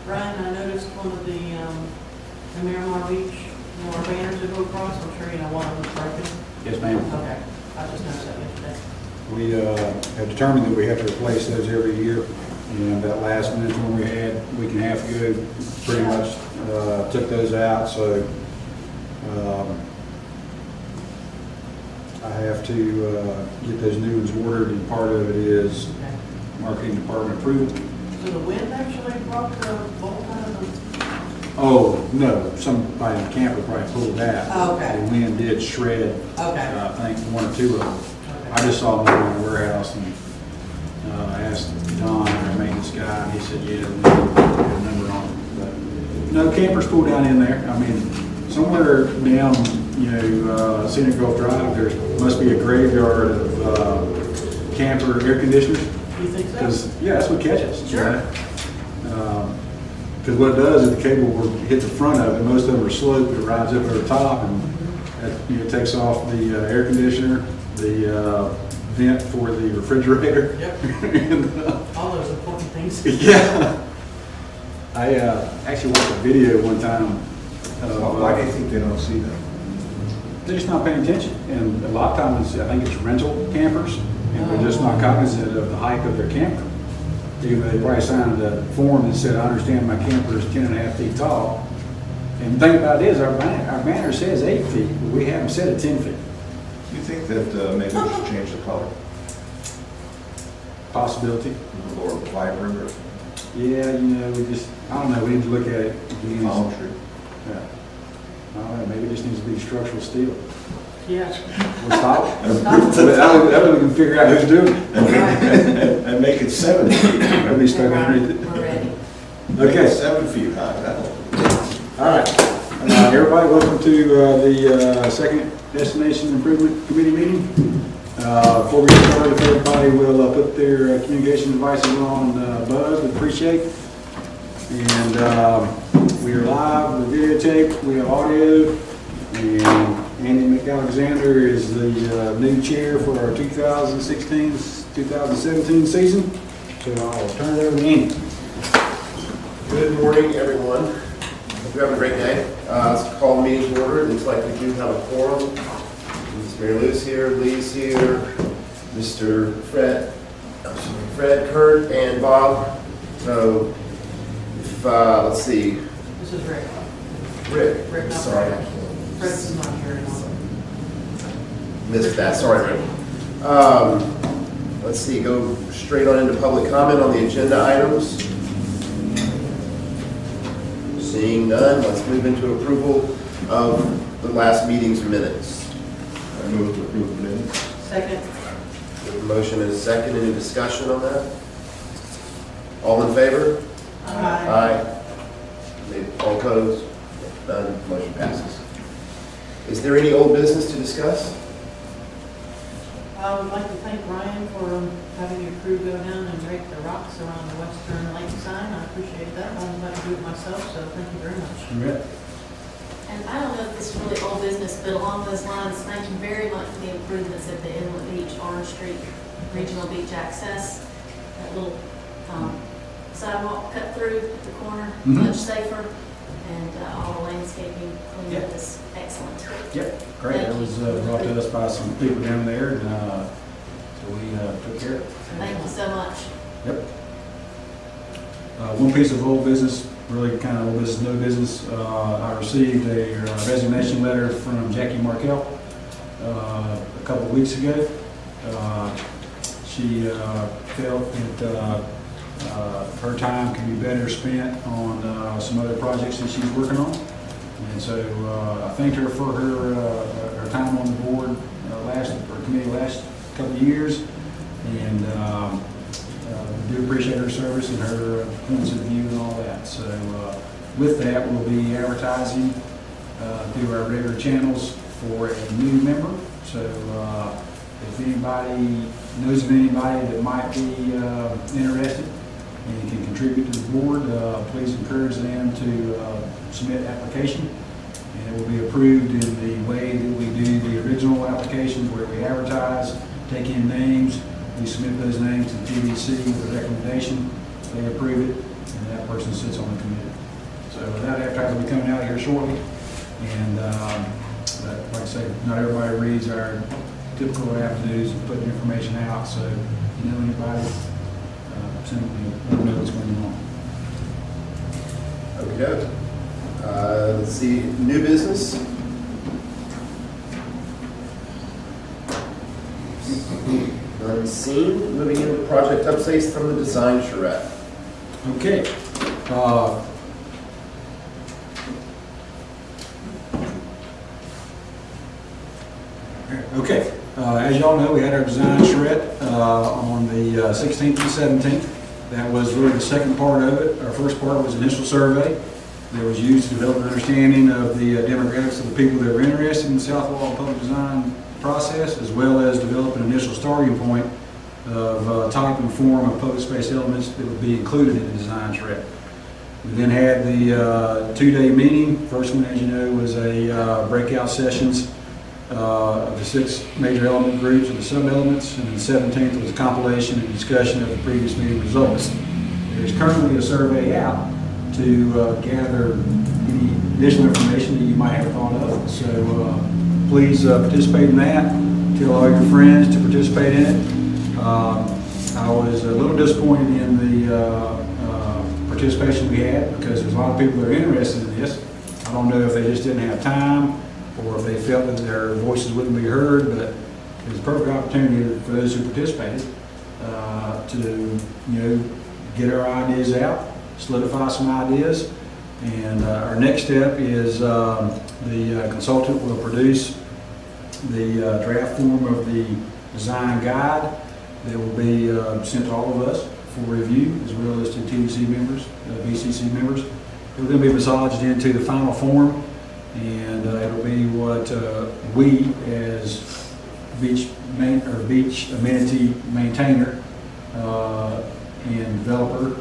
Ryan, I noticed one of the Miramar Beach, our banners that go across, I'm sure you know one of them's broken. Yes, ma'am. Okay, I just noticed that yesterday. We have determined that we have to replace those every year. And that last minute one we had, a week and a half ago, pretty much took those out. So I have to get those new ones ordered, and part of it is Okay. marketing department approval. So the wind actually broke the bolt out of Oh, no, somebody in the camper probably pulled that. Okay. The wind did shred, Okay. I think, one or two of them. Okay. I just saw them in the warehouse and asked Don, our maintenance guy, and he said, yeah, we have a number on it. But no, campers pulled down in there. I mean, somewhere down, Scenic Gulf Drive, there must be a graveyard of camper air conditioners. You think so? Because, yeah, that's what catches. Sure. Because what it does is the cable will hit the front of it. Most of them are sloped. It rides up over the top, and it takes off the air conditioner, the vent for the refrigerator. Yep. And, All those important things. yeah. I actually watched a video one time. Why do you think they don't see them? They're just not paying attention. And a lot of times, I think it's rental campers, and they're just not cognizant of the height of their camper. Even though they probably signed a form that said, I understand my camper is 10.5 feet tall. And the thing about it is, our banner says 8 feet, but we have them set at 10 feet. Do you think that maybe we should change the color? Possibility. Or vibrant Yeah, we just, I don't know, we need to look at it. or palm tree? Yeah. I don't know, maybe it just needs to be structural steel. Yeah. We'll stop it. Stop. That way we can figure out who's doing it. And make it 7 feet. Maybe stuck underneath it. We're ready. Okay. 7 feet high, that'll. All right. Everybody, welcome to the second Destination Improvement Committee meeting. Before we get started, if everybody will put their communication devices on buzz, we appreciate it. And we are live, we're videotape, we have audio, and Andy McAlexander is the new chair for our 2016-2017 season. So I'll turn it over to Andy. Good morning, everyone. Hope you're having a great day. Let's call the meeting to order. It looks like we do have a quorum. Mrs. Mary Lou's here, Lee's here, Mr. Fred, Kurt, and Bob. So, if, let's see, This is Rick. Rick. Rick, not Sorry, Fred. Fred's not here anymore. missed that. Sorry, Rick. Let's see, go straight on into public comment on the agenda items. Seeing none, let's move into approval of the last meeting's minutes. I move to approve the minutes. Second. We have a motion and a second. Any discussion on that? All in favor? Aye. All opposed? None. Motion passes. Is there any old business to discuss? I would like to thank Ryan for having your crew go down and rake the rocks around the western lake sign. I appreciate that. I was about to do it myself, so thank you very much. You ready? And I don't know if this is really old business, but along those lines, thank you very much for the improvements at the Inlet Beach, Orange Street Regional Beach Access. That little sidewalk cut through at the corner, much safer, and all the landscaping cleaned up is excellent. Yep, great. That was brought to us by some people down there, and so we took care of it. Thank you so much. Yep. One piece of old business, really kind of old business, no business. I received a resignation letter from Jackie Markell a couple of weeks ago. She felt that her time can be better spent on some other projects that she's working on. And so I thanked her for her time on the board committee last couple of years, and do appreciate her service and her points of view and all that. So with that, we'll be advertising through our regular channels for a new member. So if anybody knows of anybody that might be interested and can contribute to the board, please encourage them to submit application. And it will be approved in the way that we do the original applications, where we advertise, take in names, we submit those names to TDC with a recommendation, they approve it, and that person sits on the committee. that'll be coming out here shortly. And like I say, not everybody reads our typical avenues of putting information out, so if you know anybody, send them, let them know what's going on. Okay. Let's see, new business. None seen. Moving into project updates from the design charrette. Okay. Okay. As y'all know, we had our design charrette on the 16th and 17th. That was really the second part of it. Our first part was initial survey that was used to develop an understanding of the demographics of the people that were interested in the South Wall public design process, as well as develop an initial starting point of type and form of public space elements that would be included in the design charrette. We then had the two-day meeting. First one, as you know, was a breakout sessions of the 6 major element groups and the sub-elements, and then the 17th was a compilation and discussion of the previous meeting results. There's currently a survey out to gather any additional information that you might have thought of. So please participate in that. Tell all your friends to participate in it. I was a little disappointed in the participation we had, because there's a lot of people that are interested in this. I don't know if they just didn't have time or if they felt that their voices wouldn't be heard, but it was a perfect opportunity for those who participated to, get our ideas out, solidify some ideas. And our next step is the consultant will produce the draft form of the design guide that will be sent to all of us for review, as well as to TDC members, BCC members. It will then be massaged into the final form, and it'll be what we, as beach amenity maintainer and developer,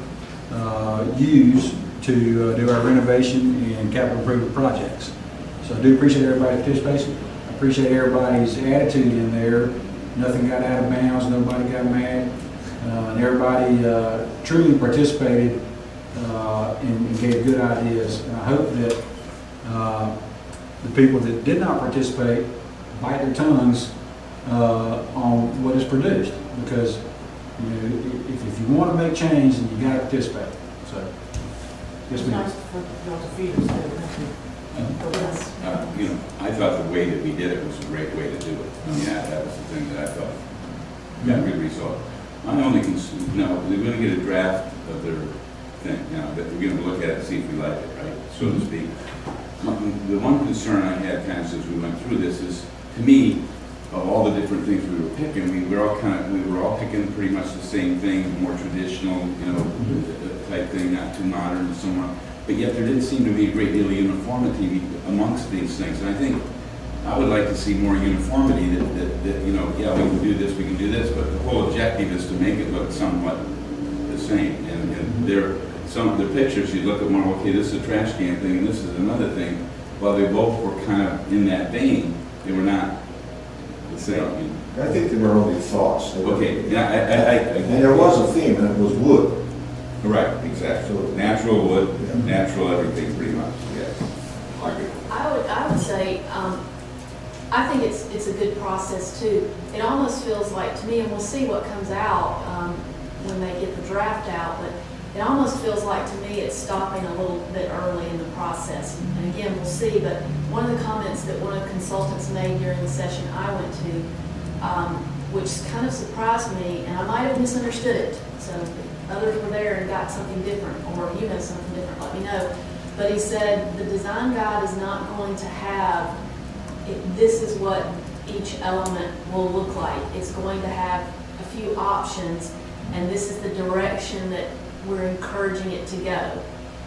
use to do our renovation and capital improvement projects. So I do appreciate everybody's participation. I appreciate everybody's attitude in there. Nothing got out of bounds, nobody got mad, and everybody truly participated and gave good ideas. And I hope that the people that did not participate bite their tongues on what is produced, because if you want to make change, then you got to participate. So, yes, It's ma'am. nice for y'all to feed us, thank you. Yes. I thought the way that we did it was a great way to do it. That was the thing that I thought got good result. My only concern, we're going to get a draft of their thing, that we're going to look at it and see if we like it, right, so to speak. The one concern I had kind of as we went through this is, to me, of all the different things we were picking, we were all picking pretty much the same thing, more traditional, type thing, not too modern and so on. But yet there didn't seem to be a great deal of uniformity amongst these things. And I think I would like to see more uniformity that we can do this, we can do this, but the whole objective is to make it look somewhat the same. And some of the pictures, you look at one, okay, this is a trash can thing, and this is another thing. While they both were kind of in that vein, they were not the same. I think they were only thoughts. Okay, yeah, And there was a theme, and it was wood. Correct, exactly. Natural wood, natural everything, pretty much, yes. I would say, I think it's a good process too. It almost feels like, to me, and we'll see what comes out when they get the draft out, but it almost feels like to me it's stopping a little bit early in the process. And again, we'll see, but one of the comments that one of the consultants made during the session I went to, which kind of surprised me, and I might have misunderstood it, so if others were there and got something different, or something different, let me know. But he said the design guide is not going to have, this is what each element will look like. It's going to have a few options, and this is the direction that we're encouraging it to go.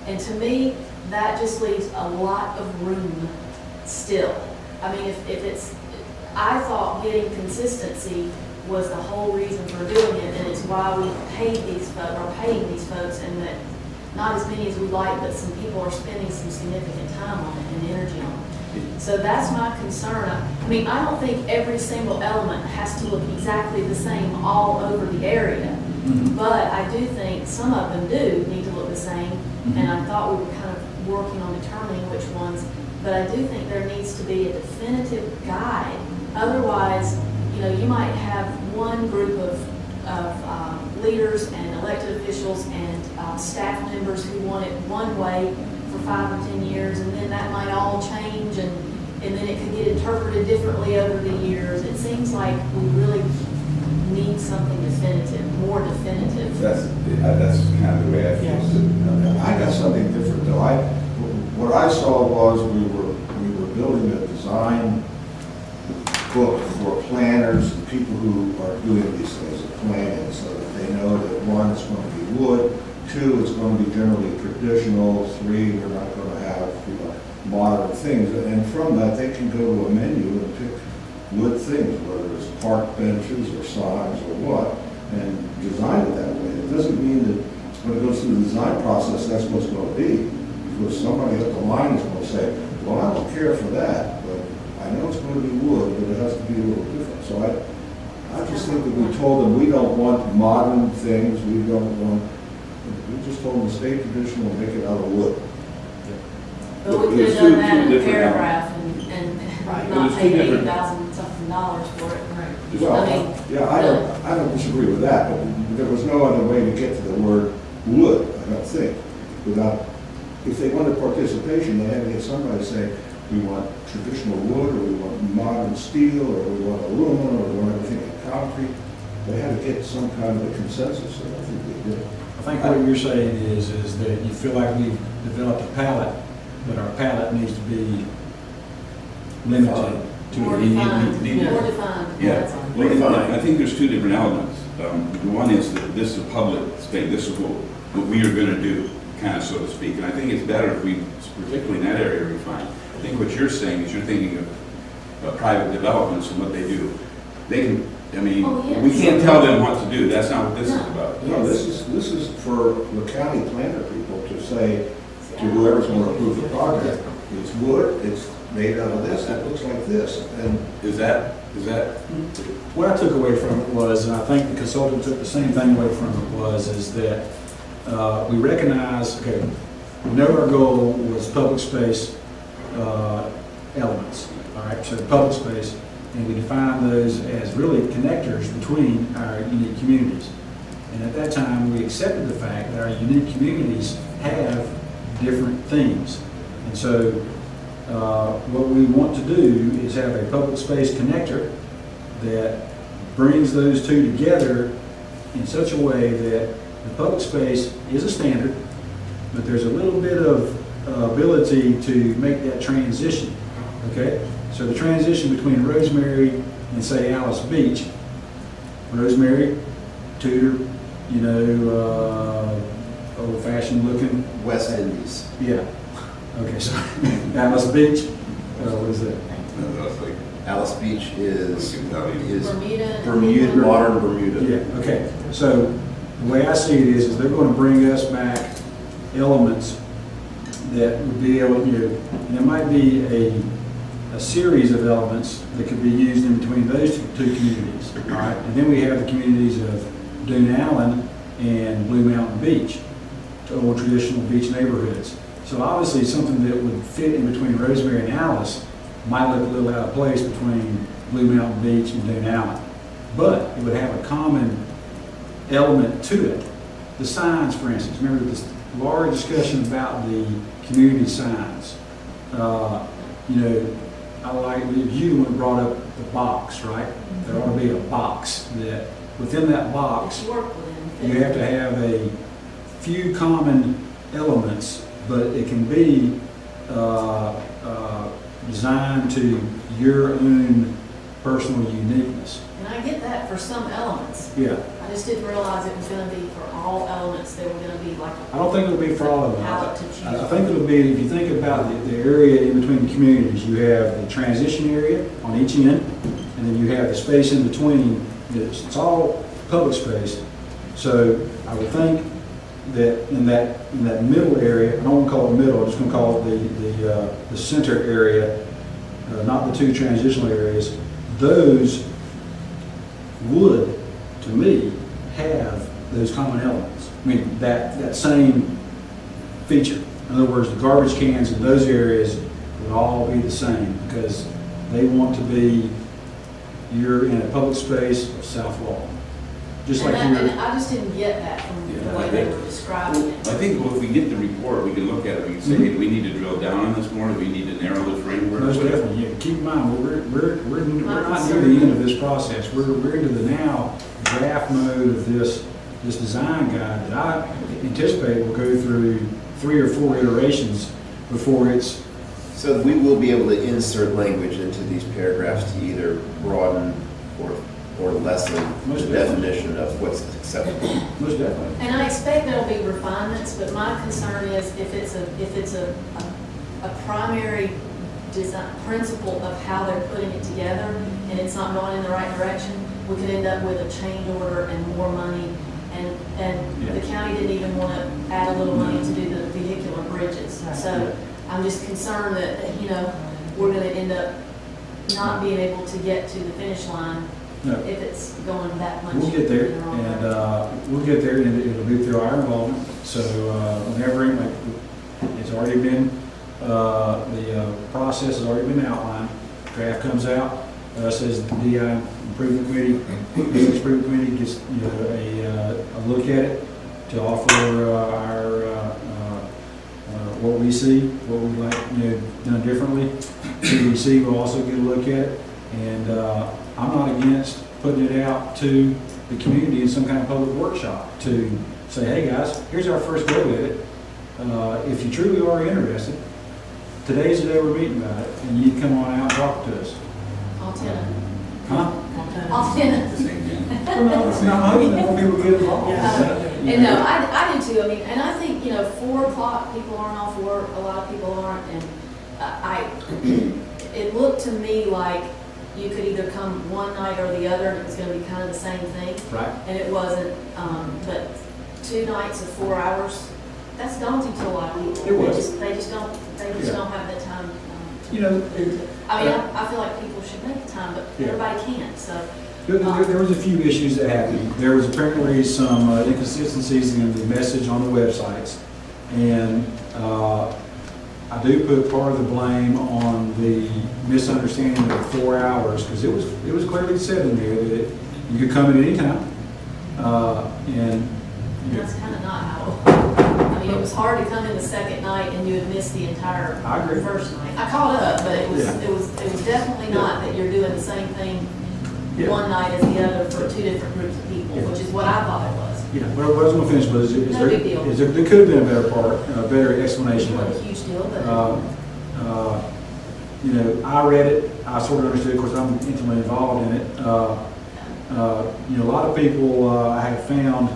And to me, that just leaves a lot of room still. I mean, if it's, I thought getting consistency was the whole reason for doing it, and it's why we paying these folks, and that not as many as we like, but some people are spending some significant time on it and energy on it. So that's my concern. I mean, I don't think every single element has to look exactly the same all over the area, but I do think some of them do need to look the same, and I thought we were kind of working on determining which ones, but I do think there needs to be a definitive guide. Otherwise, you know, you might have one group of leaders and elected officials and staff members who want it one way for 5 or 10 years, and then that might all change, and then it could get interpreted differently over the years. It seems like we really need something definitive, more definitive. That's kind of the way I feel. Yes. I got something different though. What I saw was we were building a design book for planners and people who are doing these things, planning, so that they know that one, it's going to be wood, two, it's going to be generally traditional, three, we're not going to have, you know, modern things. And from that, they can go to a menu and pick wood things, whether it's park benches or signs or what, and design it that way. It doesn't mean that when it goes through the design process, that's what's going to be. Because somebody up the line is going to say, well, I don't care for that, but I know it's going to be wood, but it has to be a little different. So I just think that we told them we don't want modern things, we just told them to stay traditional and make it out of wood. But we could There's have done two that in a different paragraph and Right. not There's pay two different- $80,000 something for it. Right. Well, I mean, yeah, I don't disagree with that, but there was no other way to get to the word wood, I don't think, without, if they wanted participation, they had to get somebody to say, we want traditional wood, or we want modern steel, or we want aluminum, or we want everything in concrete. They had to get some kind of a consensus, and I think they did. I think what you're saying is that you feel like we've developed a palette, but our palette needs to be limited to More a defined, need. more defined. Yeah, That's all. well, I think there's two different elements. The one is that this is a public thing, this is what we are gonna do, kind of so to speak. And I think it's better if we, particularly in that area, refine. I think what you're saying is you're thinking of private developments and what they do. They can, I mean, Oh, yes. we can't tell them what to do, that's not what this is No. about. No, this is for the county planner people to say to whoever's going to approve the project, it's wood, it's made out of this, it looks like this, and Is that, What I took away from it was, and I think the consultant took the same thing away from it was, is that we recognize, okay, we know our goal was public space elements, all right, so public space, and we define those as really connectors between our unique communities. And at that time, we accepted the fact that our unique communities have different themes. And so what we want to do is have a public space connector that brings those two together in such a way that the public space is a standard, but there's a little bit of ability to make that transition, okay? So the transition between Rosemary and, say, Alice Beach, Rosemary, Tudor, you know, old-fashioned looking. West Indies. Yeah. Okay, so Alice Beach, what is that? that's like, Alice Beach is Bermuda. Bermuda, modern Bermuda. Yeah, okay. So the way I see it is they're going to bring us back elements that would be able, you know, and there might be a series of elements that could be used in between those two communities, all right? And then we have the communities of Dune Allen and Blue Mountain Beach, old traditional beach neighborhoods. So obviously something that would fit in between Rosemary and Alice might look a little out of place between Blue Mountain Beach and Dune Allen. But it would have a common element to it. The signs, for instance, remember this large discussion about the community signs. You know, I like, you the one brought up the box, right? There ought to be a box that, within that box, You work with them. you have to have a few common elements, but it can be designed to your own personal uniqueness. And I get that for some elements. Yeah, I just didn't realize it was gonna be for all elements, they were gonna be like I don't think it'll be for all of them. palette to choose. I think it'll be, if you think about the area in between the communities, you have the transition area on each end, and then you have the space in between. It's all public space. So I would think that in that middle area, I don't want to call it middle, I'm just going to call it the center area, not the two transitional areas. Those would, to me, have those common elements. I mean, that same feature. In other words, the garbage cans in those areas would all be the same because they want to be, you're in a public space of South Law. Just like And you're, I just didn't get that from the Yeah, way I they think- were describing it. I think if we get the report, we can look at it, we can say, hey, do we need to drill down on this more, do we need to narrow the framework? most Whatever. definitely, yeah, keep in mind, we're not near the end of this process. We're into the now draft mode of this design guide that I anticipate will go through 3 or 4 iterations before it's, So we will be able to insert language into these paragraphs to either broaden or lessen Most the definitely. definition of what's acceptable. most definitely. And I expect there'll be refinements, but my concern is if it's a primary design principle of how they're putting it together and it's not going in the right direction, we could end up with a change order and more money. And the county didn't even want to add a little money to do the vehicular bridges. So I'm just concerned that, you know, we're going to end up not being able to get to the finish line No. if it's going that much. We'll get there, in the wrong and direction. we'll get there, and it'll be through our involvement. So whenever, like, it's already been, the process has already been outlined. Draft comes out, says the DI Improvement Committee, Business Improvement Committee gets, you know, a look at it to offer what we see, what we'd like, you know, done differently. TDC will also get a look at it, and I'm not against putting it out to the community in some kind of public workshop to say, hey guys, here's our first go at it. If you truly are interested, today's the day we're meeting about it, and you come on out and talk to us. I'll tell you. Huh? I'll tell you. Same thing. No, more people get involved. And no, I do too. I mean, and I think, you know, 4 o'clock, people aren't off work, a lot of people aren't, and it looked to me like you could either come one night or the other, and it was gonna be kind of the same thing, Right. and it wasn't, but 2 nights of 4 hours, that's daunting to a lot of people. It was. They just don't Yeah. have the time. You know, I mean, I feel like people should make the time, but Yeah. everybody can't, so. there was a few issues that happened. There was apparently some inconsistencies in the message on the websites. And I do put part of the blame on the misunderstanding of the 4 hours, because it was clearly said in there that you could come at any time. And That's kind of not how, I mean, it was hard to come in the second night and you would miss the entire I agree. first night. I caught up, but it was, Yeah. it was definitely not that you're doing the same thing Yeah. one night as the other for 2 different groups of people, Yeah. which is what I thought it was. yeah, what I was going to finish was, No big deal. there could have been a better part, a better explanation It of wasn't it. a huge deal, but You know, I read it, I sort of understood, of course, I'm intimately involved in it. You know, a lot of people I have found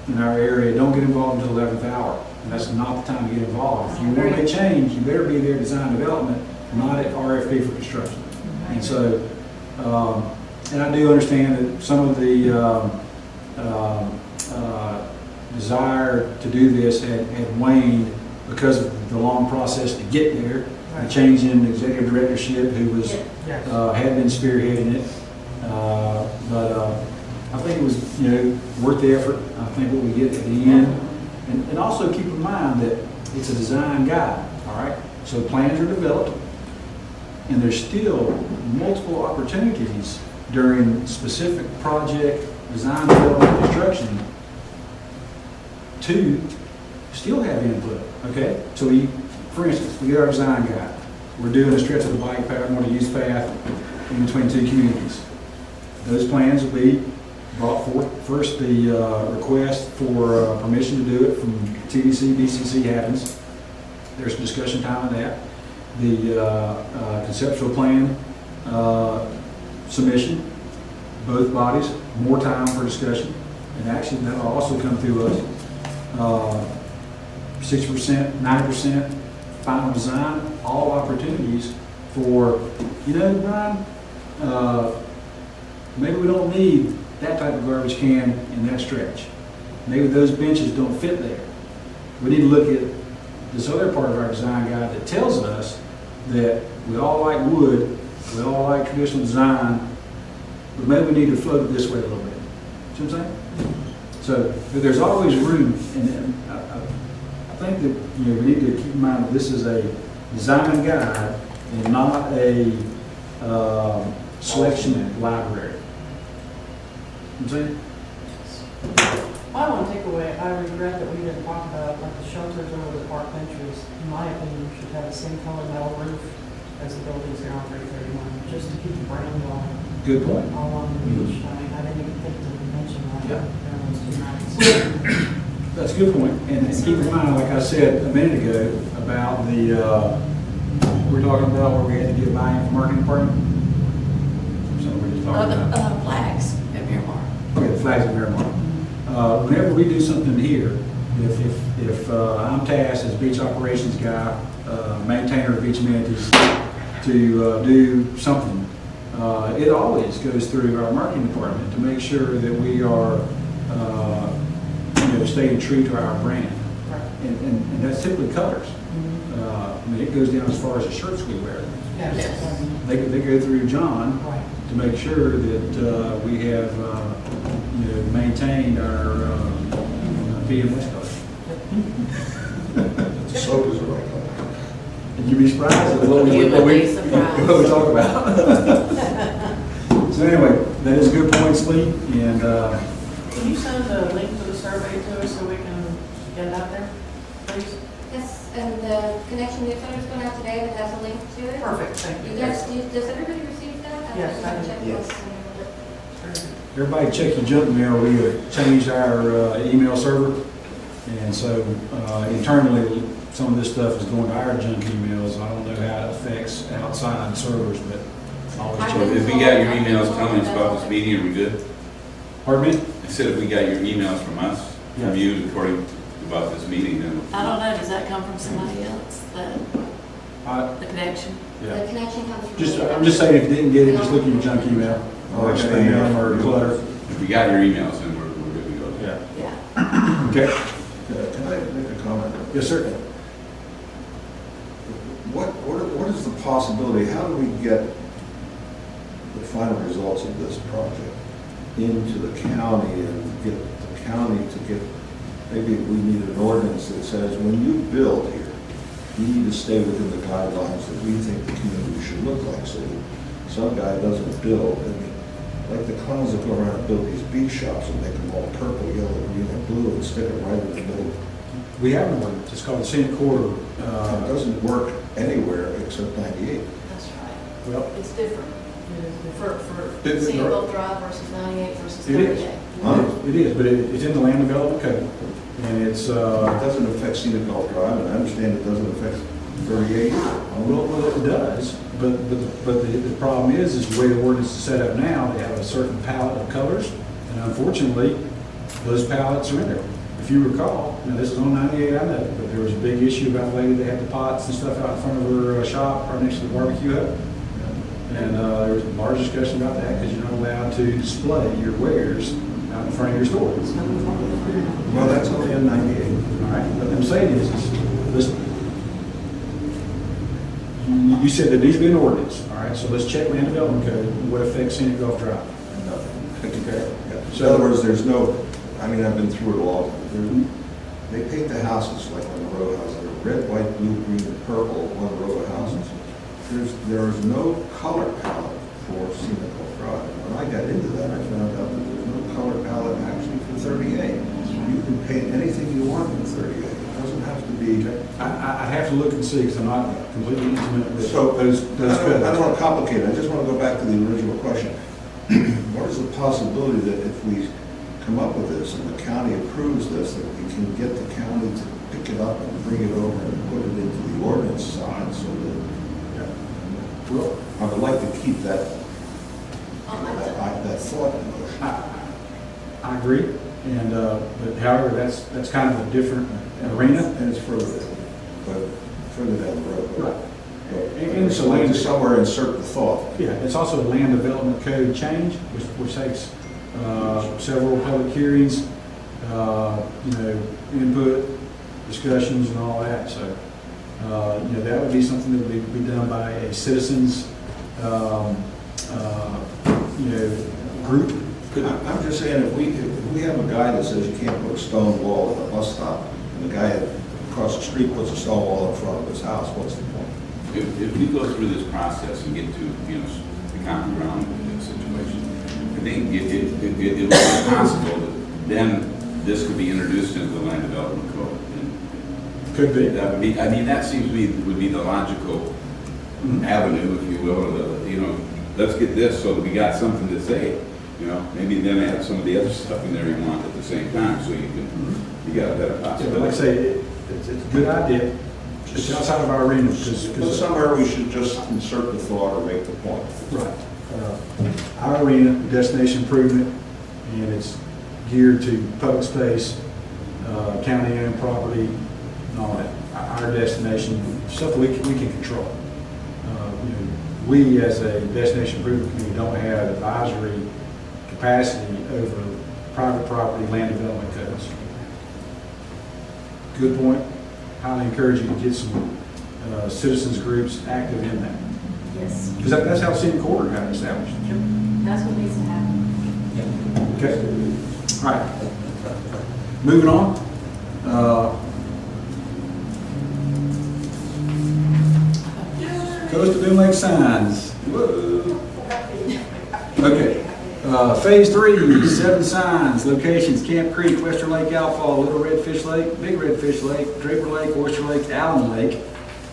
in our area don't get involved until the 11th hour, and that's not the time to get involved. If you want to make change, you better be there design development, not at RFP for construction. And so, and I do understand that some of the desire to do this had waned because of the long process to get there. The change in executive directorship who was, had been spearheading it. But I think it was, you know, worth the effort. I think what we get at the end. And also keep in mind that it's a design guide, all right? So plans are developed, and there's still multiple opportunities during specific project design, development, construction to still have input, okay? So for instance, we get our design guide. We're doing a stretch of the bike path, more use path in between 2 communities. Those plans will be brought forth. First, the request for permission to do it from TDC, BCC happens. There's some discussion time on that. The conceptual plan submission, both bodies, more time for discussion. And actually, that'll also come through us. 60%, 90%, final design, all opportunities for, you know, Brian, maybe we don't need that type of garbage can in that stretch. Maybe those benches don't fit there. We need to look at this other part of our design guide that tells us that we all like wood, we all like traditional design, but maybe we need to float it this way a little bit. See what I'm saying? So there's always room, and think that, you know, we need to keep in mind that this is a design guide and not a selection library. You know what I'm saying? I want to take away, I regret that we didn't talk about, like, the shelters over the park benches. In my opinion, should have the same color metal roof as the buildings here on 331, just to keep the brand going Good point. all along the beach. I mean, I didn't even think to mention that. Yeah. That was too nice. That's a good point. And keep in mind, like I said a minute ago, about the, we're talking about where we had to get buy-in from marketing department. So we're just talking about. Flags at Miramar. Okay, the flags at Miramar. Whenever we do something here, if I'm tasked as beach operations guy, maintainer of beach amenities, to do something, it always goes through our marketing department to make sure that we are, staying true to our brand. Right. And that's typically colors. I mean, it goes down as far as the shirts we wear. Yes. They go through John Right. to make sure that we have, maintained our BMS color. Soap is the right color. And you'd be surprised at what You would be surprised. what we talk about. So anyway, that is a good point, Lee, and, Can you send a link to the survey to us so we can get it out there, please? Yes, and the connection newsletter is going out today that has a link to it. Perfect, thank you. You guys, does everybody receive that? Yes, I do. check Yes. those. everybody check your junk mail. We have changed our email server. And so internally, some of this stuff is going to our junk emails. I don't know how it affects outside servers, but always I So check. will- if we got your emails telling us about this meeting, are we good? Pardon me? I said if we got your emails from us, Yeah. from you, according about this meeting, then. I don't know, does that come from somebody else, the connection? Yeah. The connection comes from. I'm just saying, if you didn't get it, just look at your junk email or spam or clutter. If we got your emails, then we're good to go. Yeah. Yeah. Okay. Can I make a comment? Yes, sir. What is the possibility, how do we get the final results of this project into the county and get the county to get, maybe we need an ordinance that says, when you build here, you need to stay within the guidelines that we think the community should look like, so that some guy doesn't build, I mean, like the clowns that go around and build these beach shops and make them all purple, yellow, green, and blue, and stick it right in the middle. We have one. It's called the Scenic Corridor. It doesn't work anywhere except 98. That's right. Well, It's different for It- Scenic Gulf Drive versus 98 versus It is. 38. Huh? it is, but it's in the land development code. And it's, It doesn't affect Scenic Gulf Drive, and I understand it doesn't affect 38. well, it does, but the problem is the way the ordinance is set up now, they have a certain palette of colors, and unfortunately, those palettes are in there. If you recall, now this is on 98, I know, but there was a big issue about the lady that had the pots and stuff out in front of her shop right next to the barbecue hut. And there was a large discussion about that because you're not allowed to display your wares out in front of your store. Well, that's only in 98. All right, what I'm saying is, listen, you said there needs to be an ordinance, all right, so let's check land development code, what affects Scenic Gulf Drive. Nothing. Okay. In other words, there's no, I mean, I've been through it all. They paint the houses like on the row houses, they're red, white, blue, green, and purple, one row of houses. There is no color palette for Scenic Gulf Drive. When I got into that, I found out that there's no color palette actually for 38. You can paint anything you want in 38. It doesn't have to be. I have to look and see, because I'm not completely intimate with So, those I don't codes. want to complicate it, I just want to go back to the original question. What is the possibility that if we come up with this and the county approves this, that we can get the county to pick it up and bring it over and put it into the ordinance side so that, Well, I would like to keep that, Oh, that thought in motion. I agree, and, but however, that's kind of a different arena. And it's further down, but further down the road. Right. But And it's a land- to somewhere insert the thought. Yeah, it's also a land development code change, which takes several public hearings, input, discussions and all that, so, that would be something that would be done by a citizens, group. I'm just saying, if we have a guy that says you can't put a stone wall at a bus stop, and the guy across the street puts a stone wall in front of his house, what's the point? If we go through this process and get to, you know, the common ground situation, I think it will be possible that then this could be introduced into the land development code. Could be. That would be, I mean, that seems to me would be the logical avenue, if you will, or the, you know, let's get this so that we got something to say, you know, maybe then add some of the other stuff in there you want at the same time, so you can, you got a better Yeah, but possibility. like I say, it's a good idea. It's outside of our arena, But somewhere we should just insert the thought or make the point. right. Our arena, destination improvement, and it's geared to public space, county-owned property, and all that. Our destination, stuff that we can control. You know, we as a destination improvement committee don't have advisory capacity over private property land development codes. Good point. Highly encourage you to get some citizens groups active in that. Yes, Because that's how city quarter got established. that's what needs to happen. Okay. All right. Moving on. Coast of Boone Lake signs. Whoa. Okay. Phase 3, 7 signs, locations, Camp Creek, Western Lake, Outfall, Little Redfish Lake, Big Redfish Lake, Draper Lake, Oyster Lake, Allen Lake.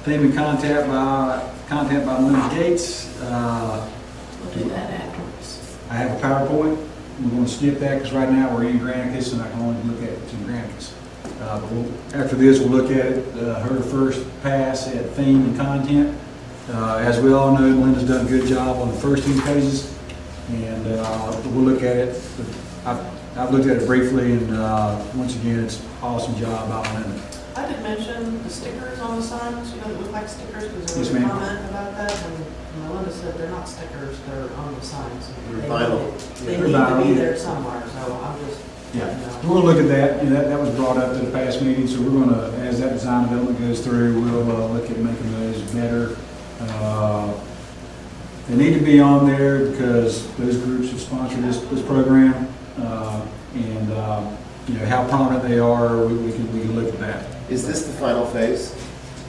Name and contact by Linda Gates. We'll do that afterwards. I have a PowerPoint. We're going to skip that because right now we're in Granicus and I can only look at it in Granicus. But after this, we'll look at it, her first pass at theme and content. As we all know, Linda's done a good job on the first 2 pages. And we'll look at it. I've looked at it briefly, and once again, it's an awesome job by Linda. I did mention the stickers on the signs, you know, that look like stickers, because there was Yes, a ma'am. comment about that, and Melinda said they're not stickers, they're on the signs. They're They vinyl. need- They They're need to vinyl. be there somewhere, so I'm just, Yeah, you know. we're going to look at that. You know, that was brought up at the past meeting, so we're going to, as that design development goes through, we'll look at making those better. They need to be on there because those groups have sponsored this program, and you know how prominent they are. We can look at that. Is this the final phase?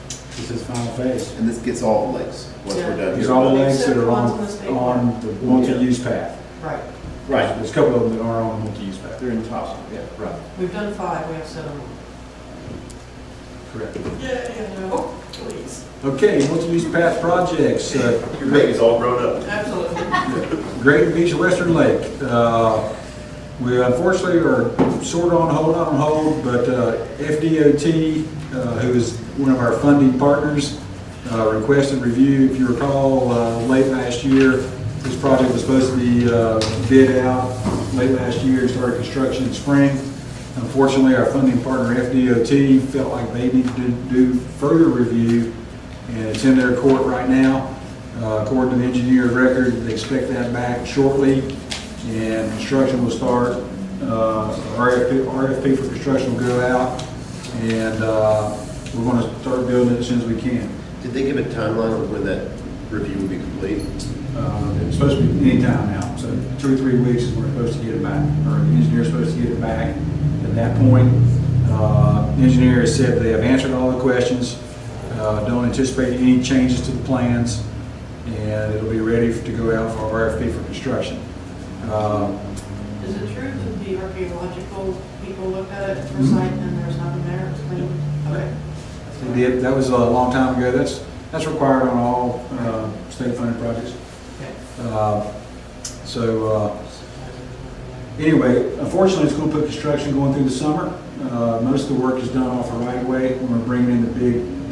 This is final phase. And this gets all the lakes, once we're done These here? are all the lakes Except that are ones on the state on the multi-use path. Right, Right, There's a couple of them that are on the multi-use path. they're in Thompson, yeah, right. we've done 5, we have 7 more. Correct. Yeah, no, please. Okay, multi-use path projects. Your baby's all grown up. Absolutely. Greater Beach Western Lake. We unfortunately are sort of on hold, but FDOT, who is one of our funding partners, requested review. If you recall, late last year, this project was supposed to be bid out late last year and started construction in spring. Unfortunately, our funding partner, FDOT, felt like they needed to do further review, and it's in their court right now. According to the engineer of record, they expect that back shortly, and construction will start. RFP for construction will go out, and we're going to start building it as soon as we can. Did they give a timeline of when that review will be complete? It's supposed to be any time now, so 2 or 3 weeks is when we're supposed to get it back, or the engineer's supposed to get it back. At that point, the engineer has said they have answered all the questions, don't anticipate any changes to the plans, and it'll be ready to go out for RFP for construction. Is it true that the archaeological people looked at it for site and there's nothing there, it's clean? Okay. They did. That was a long time ago. That's required on all state-funded projects. Okay. Anyway, unfortunately, it's going to put construction going through the summer. Most of the work is done off the right of way. When we're bringing in the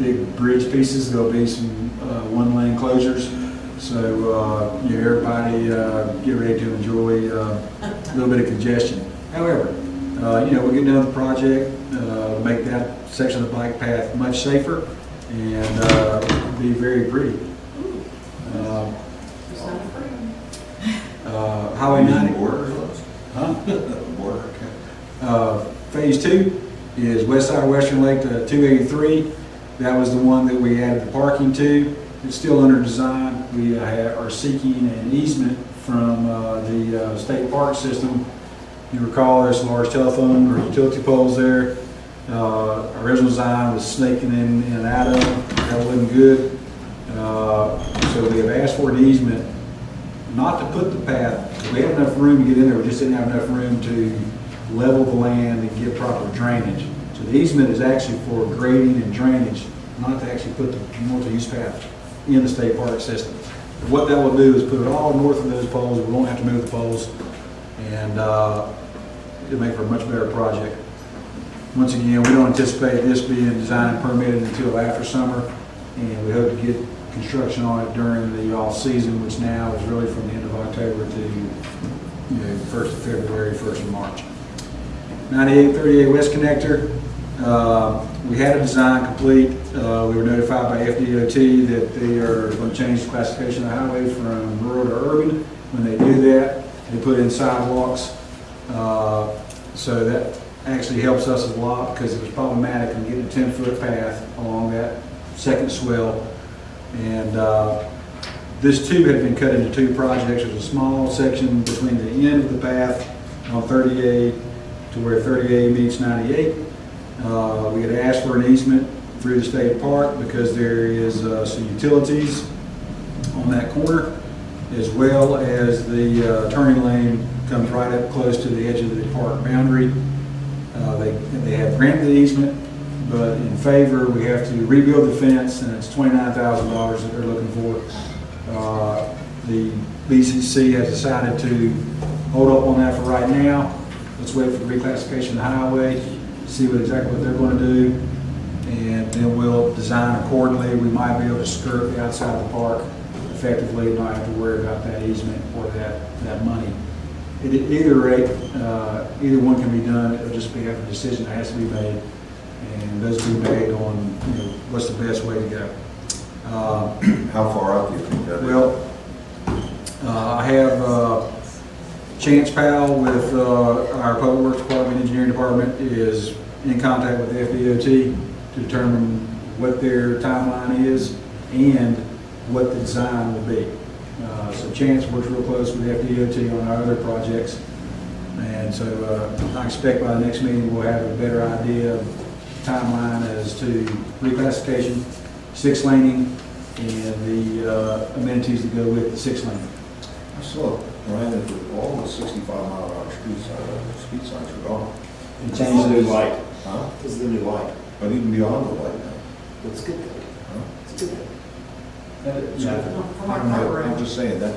big bridge pieces, there'll be some one-lane closures. So everybody get ready to enjoy a little bit of congestion. However, we'll get done with the project, make that section of the bike path much safer, and be very pretty. Highway 90. Border closed? Huh? Border, okay. Phase 2 is west side of Western Lake to 283. That was the one that we added the parking to. It's still under design. We are seeking an easement from the state park system. You recall there's some large telephone or utility poles there. Our original design was snaking in and out of them. That wasn't good. So we have asked for an easement, not to put the path, because we had enough room to get in there, we just didn't have enough room to level the land and get proper drainage. So the easement is actually for grading and drainage, not to actually put the multi-use path in the state park system. What that will do is put it all north of those poles, we won't have to move the poles, and it'll make for a much better project. Once again, we don't anticipate this being designed and permitted until after summer, and we hope to get construction on it during the off-season, which now is really from the end of October to 1st of February, 1st of March. 9838 West Connector, we had a design complete. We were notified by FDOT that they are going to change the classification of the highway from rural to urban. When they do that, they put in sidewalks. So that actually helps us a lot because it was problematic in getting a 10-foot path along that second swell. And this too had been cut into two projects. There's a small section between the end of the path on 38 to where 38 meets 98. We had asked for an easement through the state park because there is some utilities on that corner, as well as the turning lane comes right up close to the edge of the park boundary. They have granted the easement, but in favor, we have to rebuild the fence, and it's $29,000 that they're looking for. The BCC has decided to hold up on that for right now. Let's wait for the reclassification of the highway, see exactly what they're going to do, and then we'll design accordingly. We might be able to skirt the outside of the park effectively and not have to worry about that easement or that money. At either rate, either one can be done. It'll just be a decision that has to be made, and those will be made on what's the best way to go. How far out do you think that is? Well, I have Chance Powell with our Public Works Department, Engineering Department, is in contact with the FDOT to determine what their timeline is and what the design will be. So Chance works real close with the FDOT on our other projects, and so I expect by the next meeting we'll have a better idea of timeline as to reclassification, 6-laning, and the amenities that go with the 6-lane. I saw, Brian, that all the 65-mile-an-hour speed signs are gone. And This is change the new those. light. Huh? This is the new light. But even beyond the light now. It's good. Huh? It's good. From our program. I'm just saying that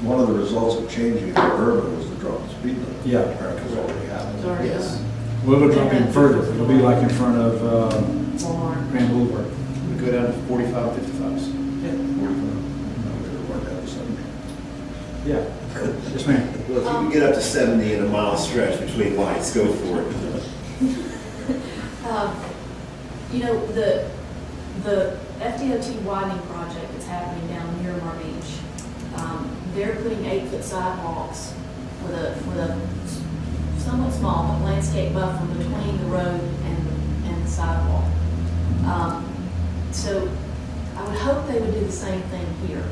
one of the results of changing it to urban was the drop in speed limit. Yeah. Apparently it's already happened. Sorry. Yes. Well, it'll drop in further. It'll be like in front of Walmart. Grand Boulevard. We go down to 45, 55s. Yeah. Yes, ma'am. Well, if you can get up to 70 in a mile stretch between lights, go for it. The FDOT widening project that's happening down near Mar Beach, they're putting 8-foot sidewalks with a somewhat small but landscape buffer between the road and the sidewalk. So I would hope they would do the same thing here.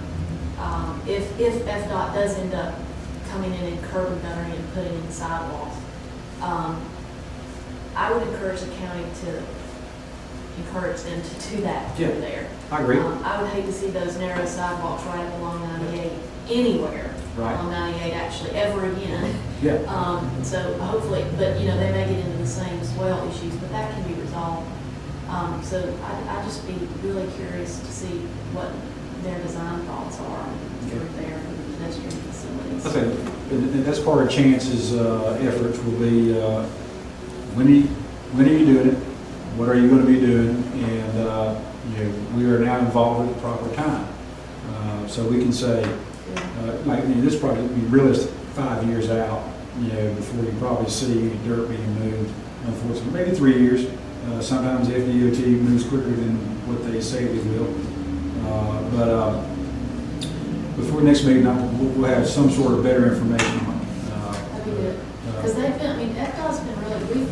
If FDOT does end up coming in and curb and guttering and putting in sidewalks, I would encourage the county to encourage them to do that Yeah. through there. I agree. I would hate to see those narrow sidewalks right up along 98 anywhere Right. on 98 actually ever again. Yeah. So hopefully, but they may get into the same swell issues, but that can be resolved. So I'd just be really curious to see what their design thoughts are through there for the pedestrian facilities. I think and that's part of Chance's efforts will be when are you doing it? What are you going to be doing? And we are now involved at the proper time, so we can say this probably be realistic 5 years out. Before you probably see dirt being moved. Unfortunately, maybe 3 years. Sometimes the FDOT moves quicker than what they say they will. But before next meeting, we'll have some sort of better information on it. That'd be good. Because they've been, FDOT's been really,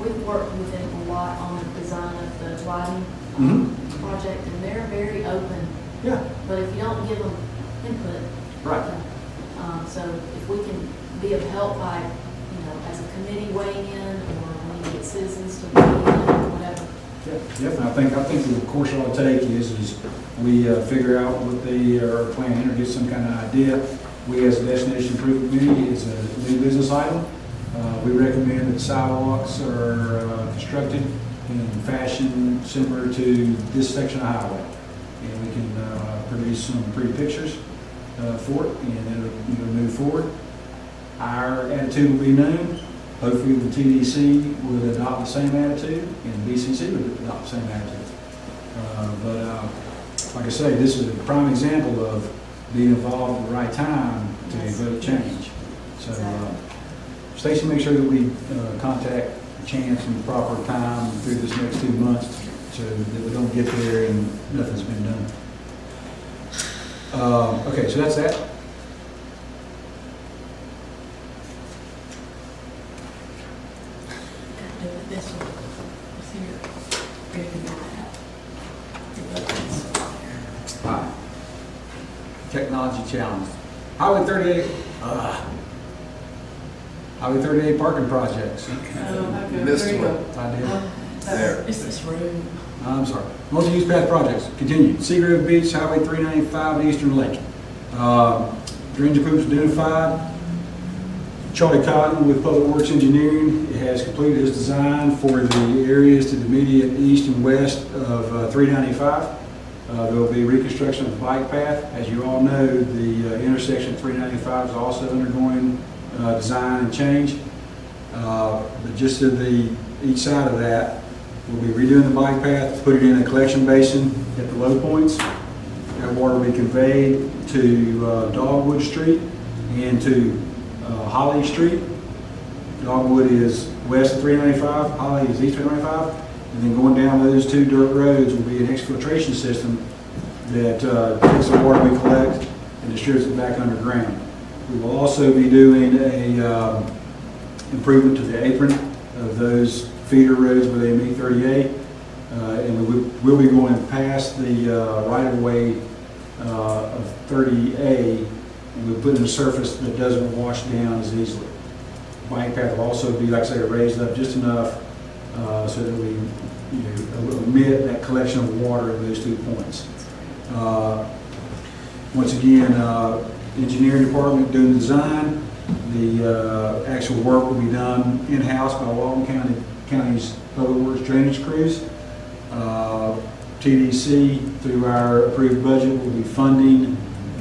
we've worked with them a lot on the design of the widening project, and they're very open. Yeah. But if you don't give them input. Right. So if we can be of help by, as a committee weighing in, or when you to get citizens to weigh in, whatever. Yep, and I think the course it ought to take is we figure out what they are planning or get some kind of idea. We as a destination improvement committee, it's a new business item. We recommend that sidewalks are constructed in fashion similar to this section of highway. And we can produce some pretty pictures for it, and it'll move forward. Our attitude will be known. Hopefully the TDC will adopt the same attitude, and the BCC will adopt the same attitude. Like I say, this is a prime example of being involved at the right time to vote change. So, Stacy, make sure that we contact Chance in the proper time through this next 2 months so that we don't get there and nothing's been done. Okay, so that's that. Got to do it this one. It's here. Ready to go out. Hi. Technology challenge. Highway 38. Highway 38 parking projects. Okay, Missed there you one. go. I did. There. It's this room. I'm sorry. Multi-use path projects, continue. Seagrove Beach, Highway 395, Eastern Lake. Drainage improvements identified. Charlie Cotton with Public Works Engineering has completed his design for the areas to the immediate east and west of 395. There will be reconstruction of the bike path. As you all know, the intersection of 395 is also undergoing design and change. But just to each side of that, we'll be redoing the bike path, put it in a collection basin at the low points. That water will be conveyed to Dogwood Street and to Holly Street. Dogwood is west of 395, Holly is east of 395. And then going down those two dirt roads will be an exfiltration system that takes the water we collect and distributes it back underground. We will also be doing a improvement to the apron of those feeder roads where they meet 38, and we will be going past the right-of-way of 30A, and we'll put in a surface that doesn't wash down as easily. The bike path will also be, like I say, raised up just enough so that we omit that collection of water at those 2 points. Once again, engineering department doing the design. The actual work will be done in-house by Walton County's Public Works drainage crews. TDC, through our approved budget, will be funding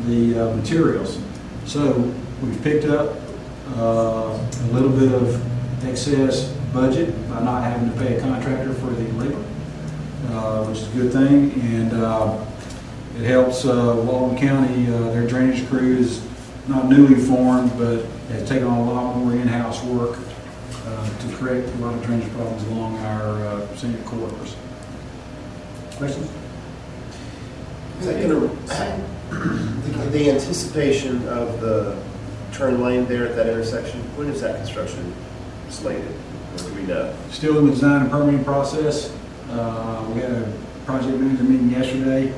the materials. So we've picked up a little bit of excess budget by not having to pay a contractor for the labor, which is a good thing. And it helps Walton County, their drainage crew is not newly formed, but has taken on a lot more in-house work to correct a lot of drainage problems along our scenic corridors. Questions? Is that the anticipation of the turn lane there at that intersection, when is that construction slated? Or do we know? Still in the design and permitting process. We had a project manager meeting yesterday.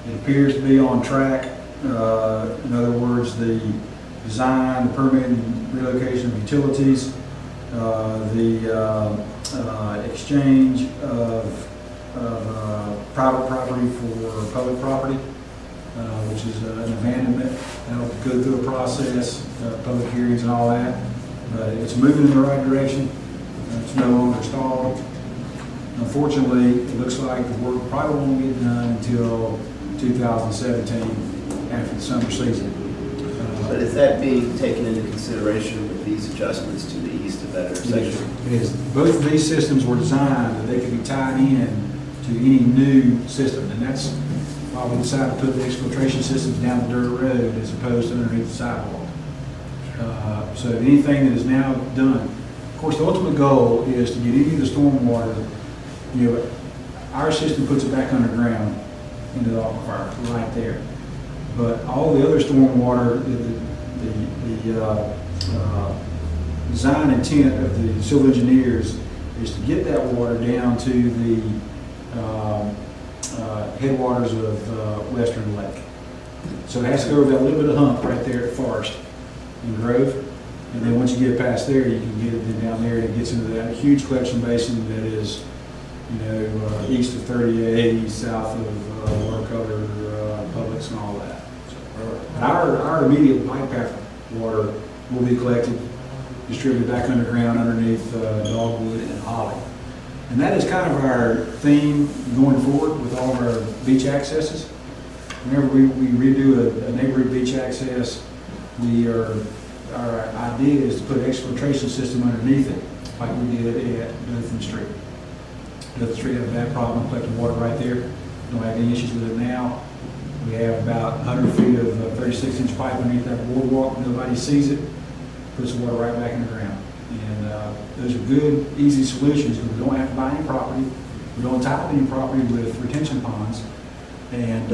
It appears to be on track. In other words, the design, the permitting, relocation of utilities, the exchange of private property for public property, which is an abandonment. That'll go through a process, public hearings and all that. But it's moving in the right direction. It's no longer stalled. Unfortunately, it looks like the work probably won't get done until 2017 after the summer season. But is that being taken into consideration with these adjustments to the east of that intersection? It is. Both of these systems were designed that they could be tied in to any new system, and that's why we decided to put the exfiltration systems down the dirt road as opposed to underneath the sidewalk. So anything that is now done, of course, the ultimate goal is to get any of the storm water. Our system puts it back underground into the aquifer right there. But all the other storm water, the design intent of the civil engineers is to get that water down to the headwaters of Western Lake. So it has to go over that little bit of hump right there at Forest and Grove. And then once you get past there, you can get it then down there, and it gets into that huge collection basin that is, east of 38, south of Watercolor, Publix and all that. So, our immediate bike path water will be collected, distributed back underground underneath dogwood and holly. And that is kind of our theme going forward with all of our beach accesses. Whenever we redo a neighborhood beach access, our idea is to put an exfiltration system underneath it, like we did at Dothan Street. Dothan Street had a bad problem collecting water right there. Don't have any issues with it now. We have about 100 feet of 36-inch pipe underneath that boardwalk. Nobody sees it. Puts the water right back in the ground. And those are good, easy solutions because we don't have to buy any property. We don't tie up any property with retention ponds. And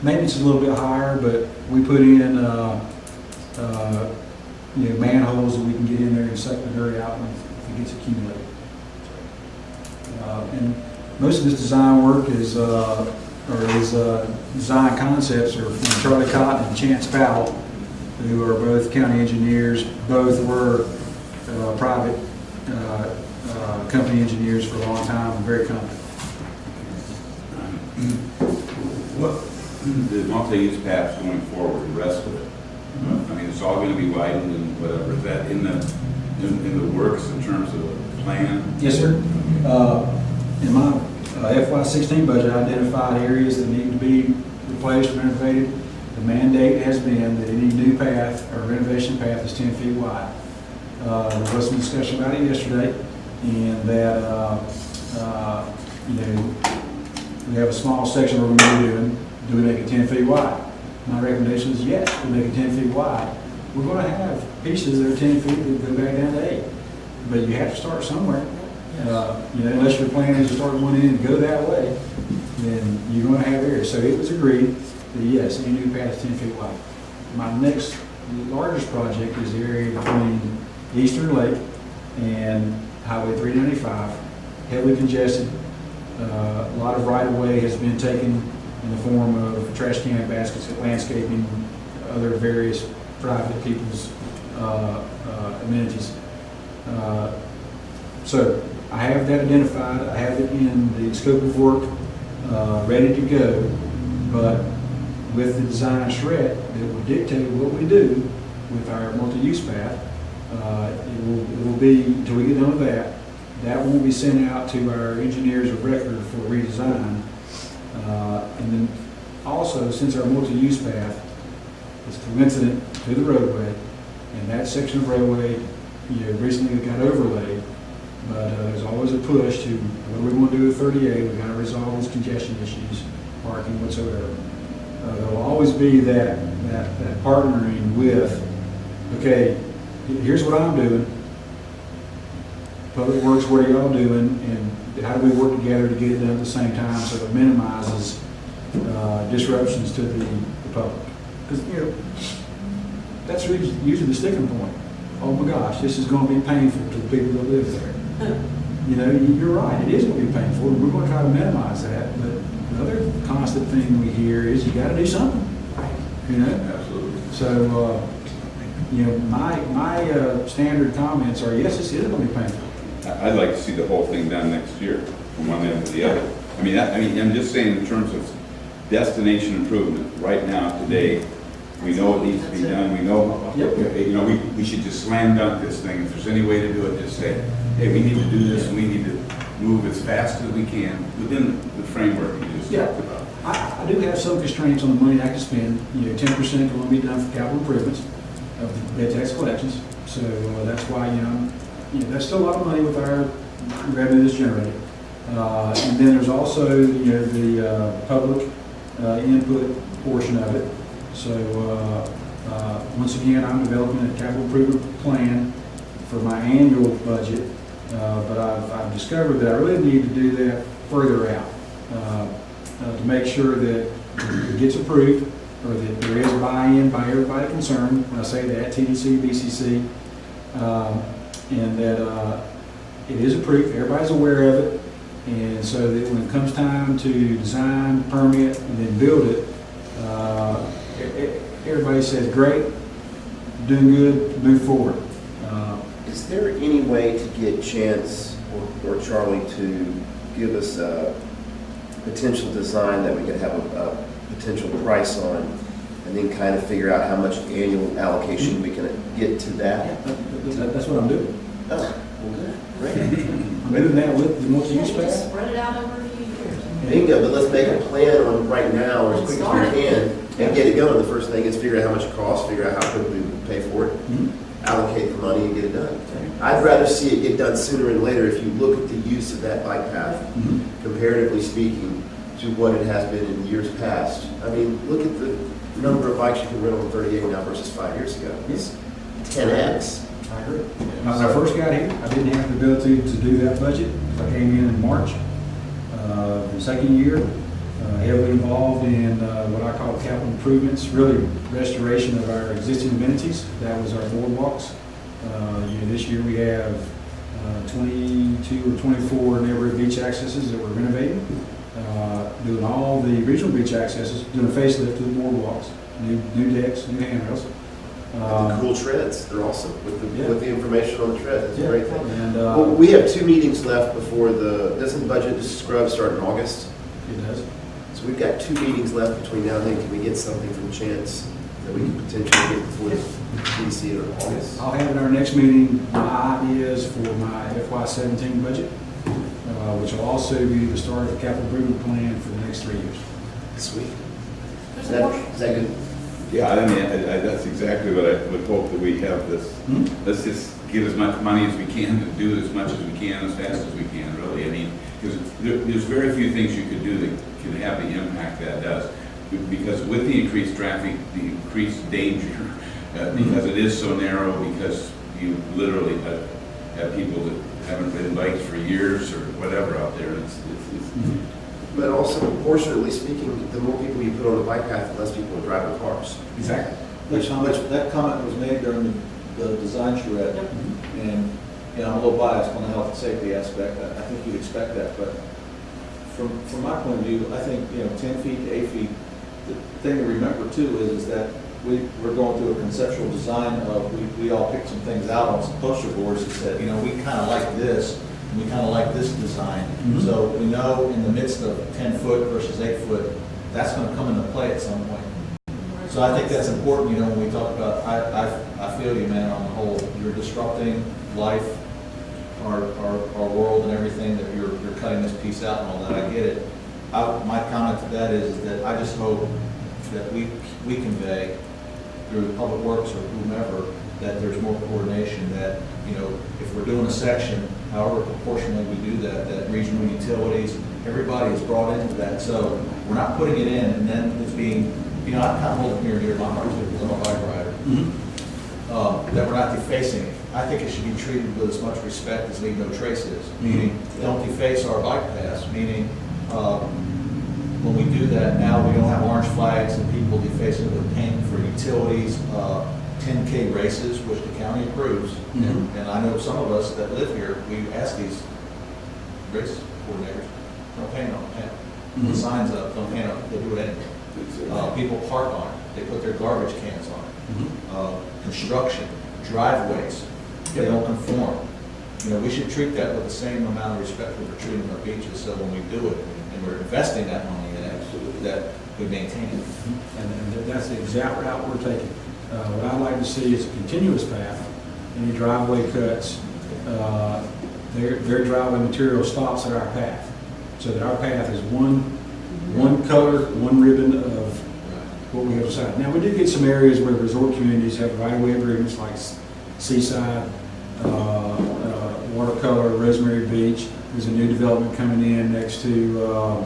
maintenance is a little bit higher, but we put in manholes that we can get in there and suck the dirt out if it gets accumulated. And most of this design work is design concepts are from Charlie Cotton and Chance Powell, who are both county engineers. Both were private company engineers for a long time and very competent. What, the multi-use paths going forward, the rest of it? I mean, it's all going to be widened and whatever. Is that in the works in terms of a plan? Yes, sir. In my FY16 budget, I identified areas that need to be replaced, renovated. The mandate has been that any new path or renovation path is 10 feet wide. There was some discussion about it yesterday, and that we have a small section where we're going to be doing. Do we make it 10 feet wide? My recommendation is yes, we make it 10 feet wide. We're going to have pieces that are 10 feet that go back down to 8. But you have to start somewhere. Unless your plan is to start one end and go that way, then you're going to have areas. So it was agreed that yes, any new path is 10 feet wide. My next largest project is the area between Eastern Lake and Highway 395, heavily congested. A lot of right-of-way has been taken in the form of trash can baskets, landscaping, other various private people's amenities. So I have that identified. I have it in the scope of work, ready to go. But with the design shred that will dictate what we do with our multi-use path, it will be, until we get done with that, that won't be sent out to our engineers of record for redesign. And then also, since our multi-use path is coincident to the roadway, and that section of roadway recently got overlaid, but there's always a push to what are we going to do with 38? We've got to resolve these congestion issues, parking whatsoever. There will always be that partnering with, okay, here's what I'm doing. Public Works, what are y'all doing? And how do we work together to get it done at the same time so it minimizes disruptions to the public? Because, that's usually the sticking point. Oh my gosh, this is going to be painful to the people that live there. You're right, it is going to be painful. We're going to try to minimize that, but the other constant thing we hear is you got to do something. Absolutely. So, my standard comments are, yes, this is going to be painful. I'd like to see the whole thing done next year, from one end to the other. I mean, I'm just saying in terms of destination improvement. Right now, today, we know what needs to be done. We know, we should just slam dunk this thing. If there's any way to do it, just say, hey, we need to do this, and we need to move as fast as we can within the framework you just talked about. I do have some constraints on the money I can spend. 10% will be done for capital improvements of the bed tax collections. So that's why, that's still a lot of money with our revenue that's generated. And then there's also, the public input portion of it. So once again, I'm developing a capital improvement plan for my annual budget, but I've discovered that I really need to do that further out to make sure that it gets approved, or that there is buy-in by everybody concerned. When I say that, TDC, BCC, and that it is approved, everybody's aware of it, and so that when it comes time to design, permit, and then build it, everybody says, great, doing good, move forward. Is there any way to get Chance or Charlie to give us a potential design that we could have a potential price on, and then kind of figure out how much annual allocation we can get to that? That's what I'm doing. Oh, well, good, great. I'm doing that with the multi-use Just path. spread it out over a few years. Bingo, but let's make a plan on right now, or as quick Start as we it. can, and get it going. The first thing is figure out how much it costs, figure out how quickly we can pay for it, Mhm. allocate the money and get it done. I'd rather see it get done sooner than later if you look at the use of that bike path, Mhm. comparatively speaking, to what it has been in years past. I mean, look at the number of bikes you can rent on 38 now versus 5 years ago. It's 10x. I agree. When I first got here, I didn't have the ability to do that budget. I came in March. The second year, heavily involved in what I call capital improvements, really restoration of our existing amenities. That was our boardwalks. This year we have 22 or 24 neighborhood beach accesses that we're renovating. Doing all the regional beach accesses, doing a facelift to the boardwalks, new decks, new handrails. The cool treads, they're awesome with the information on the tread. It's a Yeah. great thing. And Well, we have 2 meetings left before doesn't the budget scrub start in August? it does. So we've got 2 meetings left between now and then. Can we get something from Chance that we can potentially get before the TDC in August? I'll have at our next meeting my ideas for my FY17 budget, which will also be the start of the capital improvement plan for the next 3 years. Sweet. There's Is a that, portion. is that good? Yeah, I mean, that's exactly what I would hope, that we have this. Hmm? Let's just get as much money as we can and do as much as we can, as fast as we can, really. I mean, because there's very few things you could do that can have the impact that does. Because with the increased traffic, the increased danger, because it is so narrow, because you literally have people that haven't ridden bikes for years or whatever out there. It's But also, proportionately speaking, the more people you put on the bike path, the less people are driving cars. Exactly. That comment was made during the design charrette, Yep. and, I'm a little biased on the health and safety aspect. I think you'd expect that, but from my point of view, I think, 10 feet to 8 feet, the thing to remember too is that we're going through a conceptual design of, we all picked some things out on some poster boards that said, we kind of like this, and we kind of like this design. Mhm. So we know in the midst of 10 foot versus 8 foot, that's going to come into play at some point. So I think that's important, when we talk about, I feel you, man, on the whole, you're disrupting life, our world and everything, that you're cutting this piece out and all that, I get it. My comment to that is that I just hope that we convey through Public Works or whomever, that there's more coordination, that, if we're doing a section, however proportionally we do that, that regional utilities, everybody is brought into that, so we're not putting it in, and then it's being, I kind of hold it near and dear to my heart too, because I'm a bike rider, that we're not defacing it. I think it should be treated with as much respect as Leave No Trace is, meaning don't deface our bike paths, meaning when we do that, now we don't have orange flags and people defacing with paint for utilities, 10K races, which the county approves. Mhm. And I know some of us that live here, we ask these race coordinators, don't paint on it, Mhm. the signs up, don't paint on it, they do it anyway. People park on it, they put their garbage cans on it. Construction, driveways, they don't conform. We should treat that with the same amount of respect that we're treating our beaches, so when we do it, and we're investing that money in it, that we maintain it. And that's the exact route we're taking. What I'd like to see is a continuous path. Any driveway cuts, their driveway material stops at our path. So that our path is one color, one ribbon of what we have decided. Now, we do get some areas where resort communities have right-of-way agreements, like Seaside, Watercolor, Rosemary Beach. There's a new development coming in next to,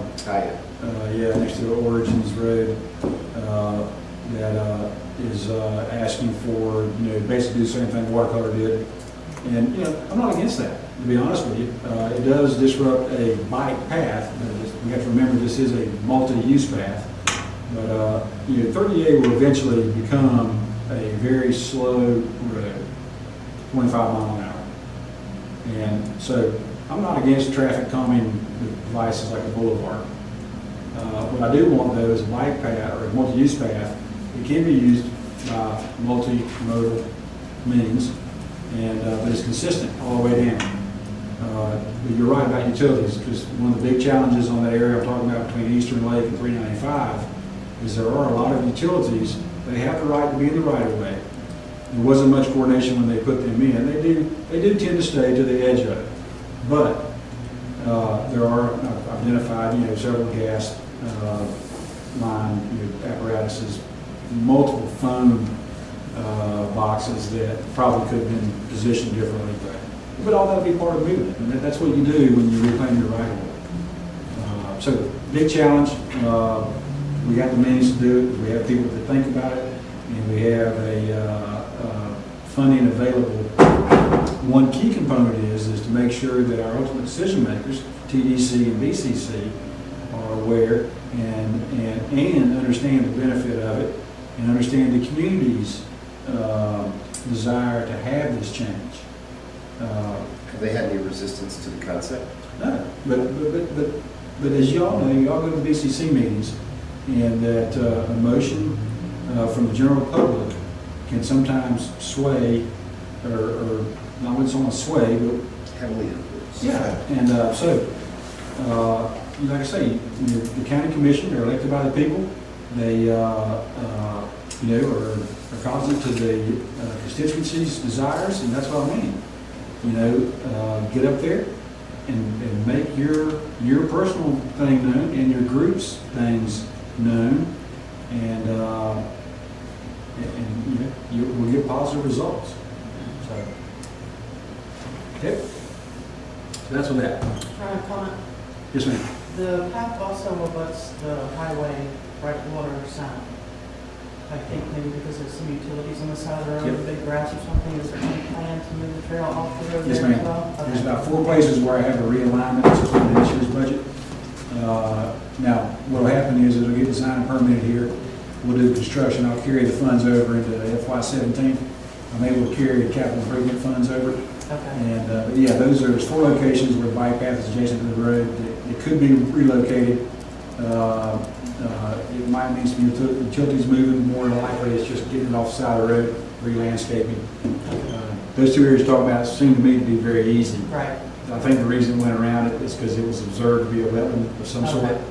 next to Origins Road, that is asking for, basically the same thing Watercolor did. And, I'm not against that, to be honest with you. It does disrupt a bike path. We have to remember this is a multi-use path. But, 38 will eventually become a very slow road, 25 mile an hour. And so I'm not against traffic calming devices like a boulevard. What I do want, though, is a bike path or a multi-use path. It can be used by multimodal means, and, but it's consistent all the way down. But you're right about utilities, because one of the big challenges on that area I'm talking about between Eastern Lake and 395 is there are a lot of utilities, they have the right to be in the right of way. There wasn't much coordination when they put them in. They do tend to stay to the edge of it. But there are identified, several gas line apparatuses, multiple phone boxes that probably could have been positioned differently. But all that would be part of movement, and that's what you do when you reclaim your right of way. So, big challenge. We got the means to do it. We have people that think about it, and we have a funding available. One key component is to make sure that our ultimate decision makers, TDC and BCC, are aware and understand the benefit of it, and understand the community's desire to have this change. Have they had any resistance to the concept? No, but as y'all know, y'all go to BCC meetings, and that a motion from the general public can sometimes sway, or not when someone sway, but Heavily influenced. yeah. And like I say, the county commission, they're elected by the people. They are cognizant to the constituency's desires, and that's what I mean. Get up there and make your personal thing known and your group's things known, and we'll get positive results. So, okay. So that's with that. Trying to comment. Yes, ma'am. The path also abuts the highway right water south. I think maybe because there's some utilities on the side of the road, Yep. big grass or something. Is there any plan to move the trail off the road Yes, there as ma'am. well? Okay. There's about 4 places where I have a realignment in this year's budget. Now, what will happen is it'll get designed and permitted here. We'll do construction. I'll carry the funds over into FY17. I'm able to carry the capital improvement funds over. Okay. And, but yeah, there's 4 locations where the bike path is adjacent to the road. It could be relocated. It might need some utilities moving. More than likely, it's just getting it off the side of the road, re-landscaping. Those 2 areas talked about seem to me to be very easy. Right. I think the reason it went around it is because it was observed to be a wetland of some sort. Okay.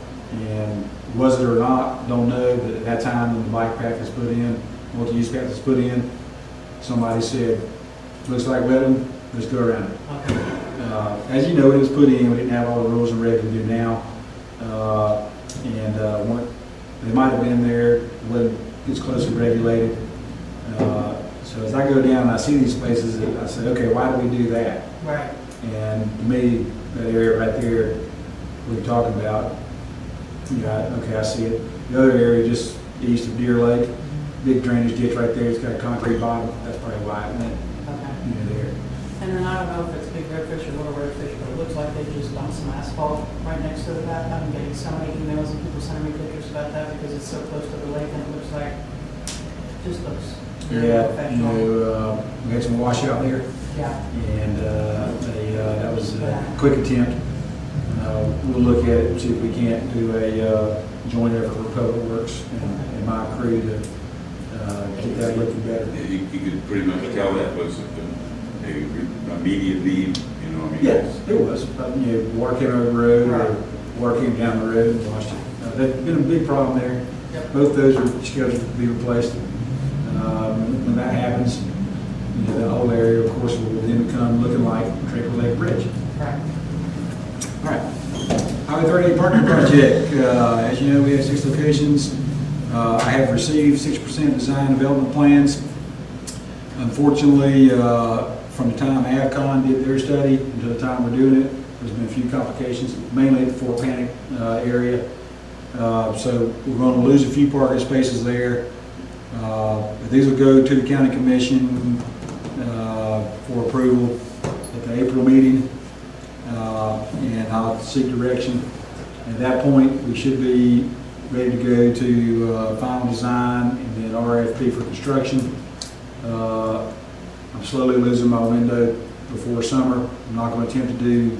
And was it or not, don't know, but at that time when the bike path was put in, multi-use path was put in, somebody said, looks like wetland, let's go around it. Okay. As you know, it was put in, we didn't have all the rules and regs we do now. They might have been there when it gets closely regulated. So as I go down and I see these places, I say, okay, why do we do that? Right. And to me, that area right there we're talking about, okay, I see it. The other area just east of Deer Lake, big drainage ditch right there, it's got a concrete bottom, that's probably why it went, Okay. there. And then I don't know if it's big redfish or little redfish, but it looks like they just dumped some asphalt right next to the path. I've been getting so many emails and people sending me pictures about that because it's so close to the lake and it looks like, just looks very Yeah, professional. we had some washout there, Yeah. and that was a quick attempt. We'll look at it and see if we can't do a joint effort with Public Works and my crew to get that looking better. You could pretty much tell that was a immediate need, Yes, it was. Water came over the road, or water came down the road and washed it. That's been a big problem there. Yep. Both those are scheduled to be replaced. When that happens, the whole area, of course, will then become looking like Trickle Lake Bridge. Right. All right. Highway 38 Partner Project. As you know, we have 6 locations. I have received 6% design development plans. Unfortunately, from the time AvCon did their study until the time we're doing it, there's been a few complications, mainly at the Fort Panic area. So we're going to lose a few parking spaces there. But these will go to the county commission for approval at the April meeting, and I'll seek direction. At that point, we should be ready to go to final design and then RFP for construction. I'm slowly losing my window before summer. I'm not going to attempt to do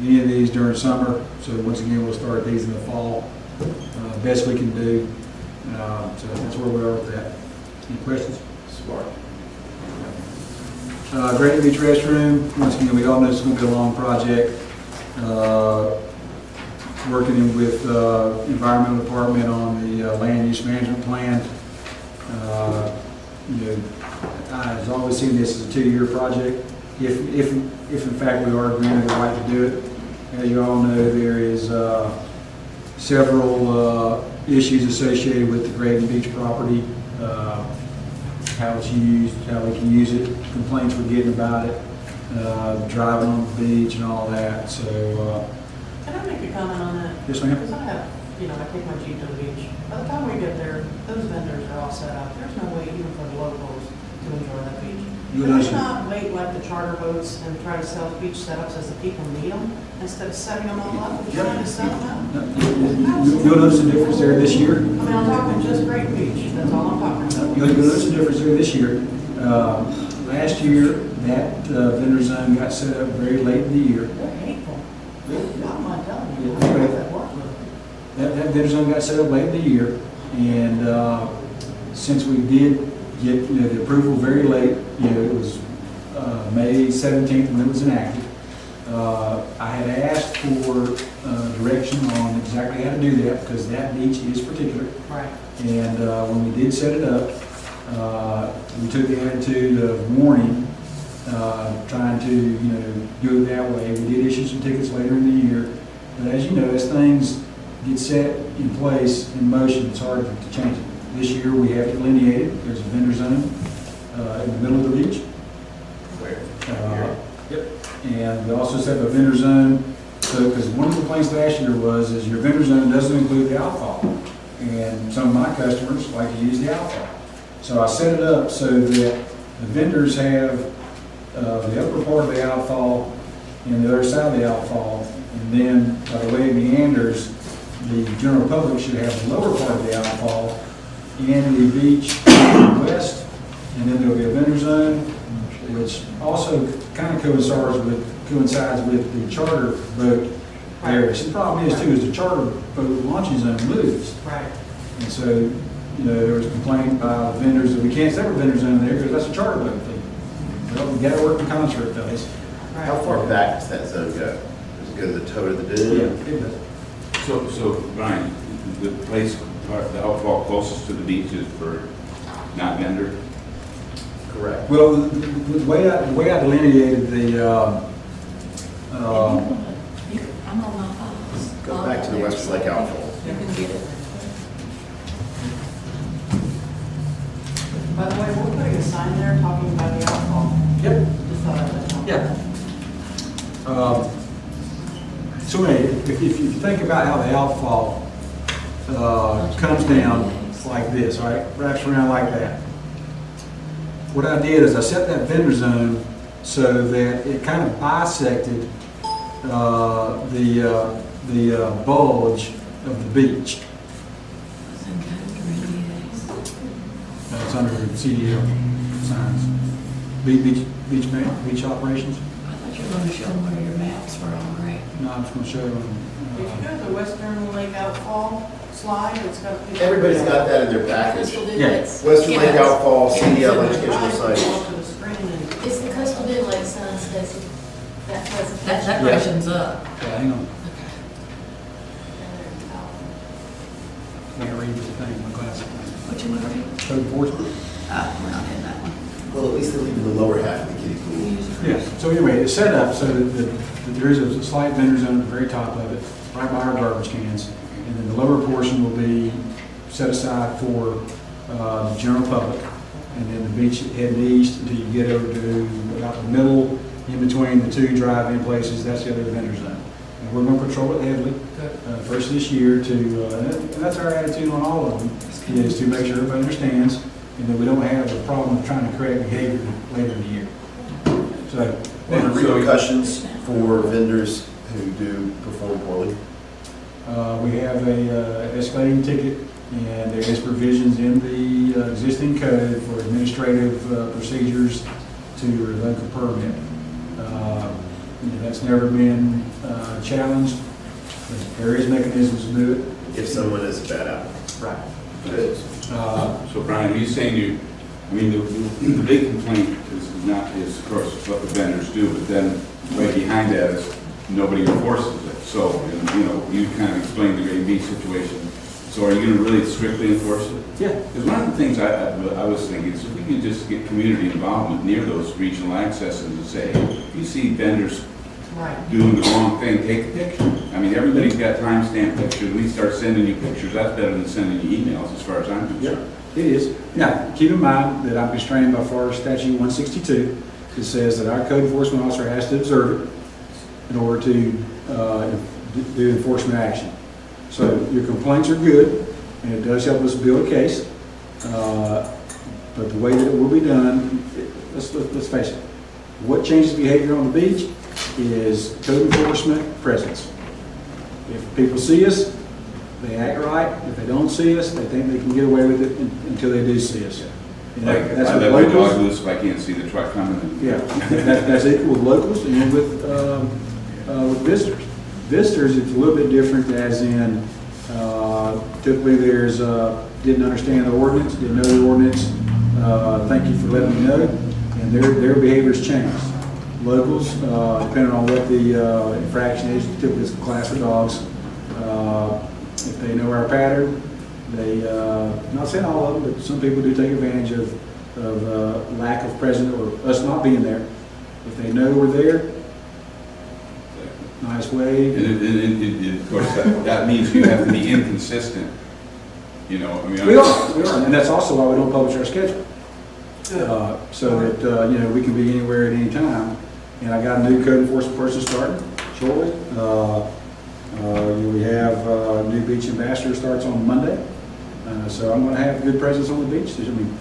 any of these during summer. So once again, we'll start these in the fall. Best we can do. So that's where we are with that. Any questions? Smart. Great Beach restroom, once again, we all know it's going to be a long project. Working with environmental department on the land use management plan. I've always seen this as a 2-year project. If in fact we are granted the right to do it, as you all know, there is several issues associated with the Great Beach property. How it's used, how we can use it, complaints we're getting about it, driving on the beach and all that. So, Can I make a comment on that? yes, ma'am. Because I have, I take my Jeep to the beach. By the time we get there, those vendors are all set up. There's no way even for the locals to enjoy that beach. You Can know, we not wait like the charter boats and try to sell beach setups as the people need them instead of setting them all up and trying to sell them out? You'll notice a difference there this year. I mean, I'm talking just Great Beach. That's all I'm talking about. You'll notice a difference there this year. Last year, that vendor zone got set up very late in the year. They're hateful. Not my telling you. Yeah. I have that work with them. That vendor zone got set up late in the year, and since we did get the approval very late, it was May 17th when it was enacted. I had asked for direction on exactly how to do that because that beach is particular. Right. And when we did set it up, we took the attitude of warning, trying to do it that way. We did issue some tickets later in the year, but as you know, as things get set in place in motion, it's hard to change it. This year we have delineated. There's a vendor zone in the middle of the beach. Where? Yep. And we also set up a vendor zone. So, because one of the complaints last year is your vendor zone doesn't include the outfall, and some of my customers like to use the outfall. So I set it up so that the vendors have the upper part of the outfall and the other side of the outfall, and then by the way it meanders, the general public should have the lower part of the outfall and the beach to the west, and then there'll be a vendor zone, which also kind of coincides with the charter boat areas. The problem is the charter boat launching zone moves. Right. And so, there was a complaint by vendors that we can't set a vendor zone there because that's a charter boat thing. Well, we gotta work in concert, fellas. How far back does that zone go? Does it go to the toe of the dune? Yeah, it does. So Brian, the place, the outfall closest to the beach is for not vendor? Correct. Well, the way I delineated the, I'm on my files. Go back to the Western Lake outfall. You can get it. By the way, we're putting a sign there talking about the outfall. yep. Just thought I'd let you know. Yeah. So anyway, if you think about how the outfall comes down like this, all right, wraps around like that. What I did is I set that vendor zone so that it kind of bisected the bulge of the beach. It's under CDL signs. Beach operations. I thought you were going to show them where your maps were all right. No, I'm just going to show them. If you go to the Western Lake outfall slide, it's got. Everybody's got that in their package. Coastal Yeah. Dune-Lakes. Western Lake Yeah. outfall, CDL Right, educational go sites. up to the screen and- It's the Coastal Dune-Lakes sign, Stacy. That presentation. That decoration's up. Yeah, hang on. Okay. Can't read the thing, my glasses. What you want to read? Code enforcement. We're not in that one. Well, at least they're leaving the lower half of the kiddie pool. Yes, so anyway, it's set up so that there is a slight vendor zone at the very top of it, right by our garbage cans. And then the lower portion will be set aside for the general public. And then the beach heading east until you get over to about the middle, in between the two drive-in places, that's the other vendor zone. And we're going to patrol it heavily, first of this year and that's our attitude on all of them, is to make sure everybody understands and that we don't have a problem of trying to correct behavior later in the year. So, What are the repercussions for vendors who do perform poorly? we have a escalating ticket, and there is provisions in the existing code for administrative procedures to revoke a permit. That's never been challenged. There is mechanisms to do it. If someone is a bad apple. Right. Good. So Brian, are you saying I mean, the big complaint is of course what the vendors do, but then right behind that is nobody enforces it. So, you know, you kind of explained the A/B situation. So are you going to really strictly enforce it? Yeah. Because one of the things I was thinking is if we could just get community involvement near those regional accesses and say, if you see vendors Right. doing the wrong thing, take a picture. I mean, everybody's got timestamp pictures. We start sending you pictures. That's better than sending you emails as far as I'm concerned. It is. Now, keep in mind that I'm constrained by Florida Statute 162. It says that our code enforcement officer has to observe it in order to do enforcement action. So your complaints are good, and it does help us build a case. But the way that it will be done, let's face it, what changes behavior on the beach is code enforcement presence. If people see us, they act right. If they don't see us, they think they can get away with it until they do see us. And Like, that's I with let my locals. dog loose if I can't see the truck coming. Yeah, that's equal with locals and with visitors. Visitors, it's a little bit different, as in typically there's didn't understand the ordinance, didn't know the ordinance. Thank you for letting me know, and their behaviors change. Locals, depending on what the infraction is, typically it's a class for dogs. If they know our pattern, they, not saying all of them, but some people do take advantage of lack of presence or us not being there. If they know we're there, nice way. And of course, that means you have to be inconsistent. You know, I mean. We are, and that's also why we don't publish our schedule. So that, you know, we can be anywhere at any time. And I got a new code enforcement person starting shortly. We have a new beach ambassador starts on Monday. So I'm going to have good presence on the beach. I mean,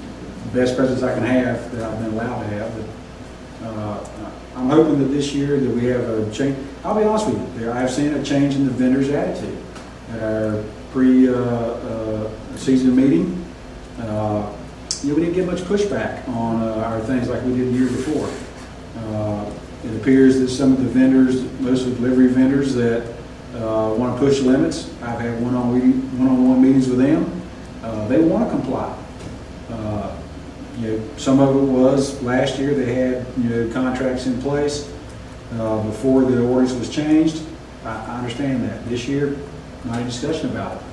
the best presence I can have that I've been allowed to have. But I'm hoping that this year that we have a change. I'll be honest with you, I've seen a change in the vendors' attitude at our pre-season meeting. We didn't get much pushback on our things like we did the year before. It appears that some of the vendors, mostly delivery vendors, that want to push limits. I've had one-on-one meetings with them. They want to comply. Some of it was last year they had contracts in place before the ordinance was changed. I understand that. This year, not a discussion about it.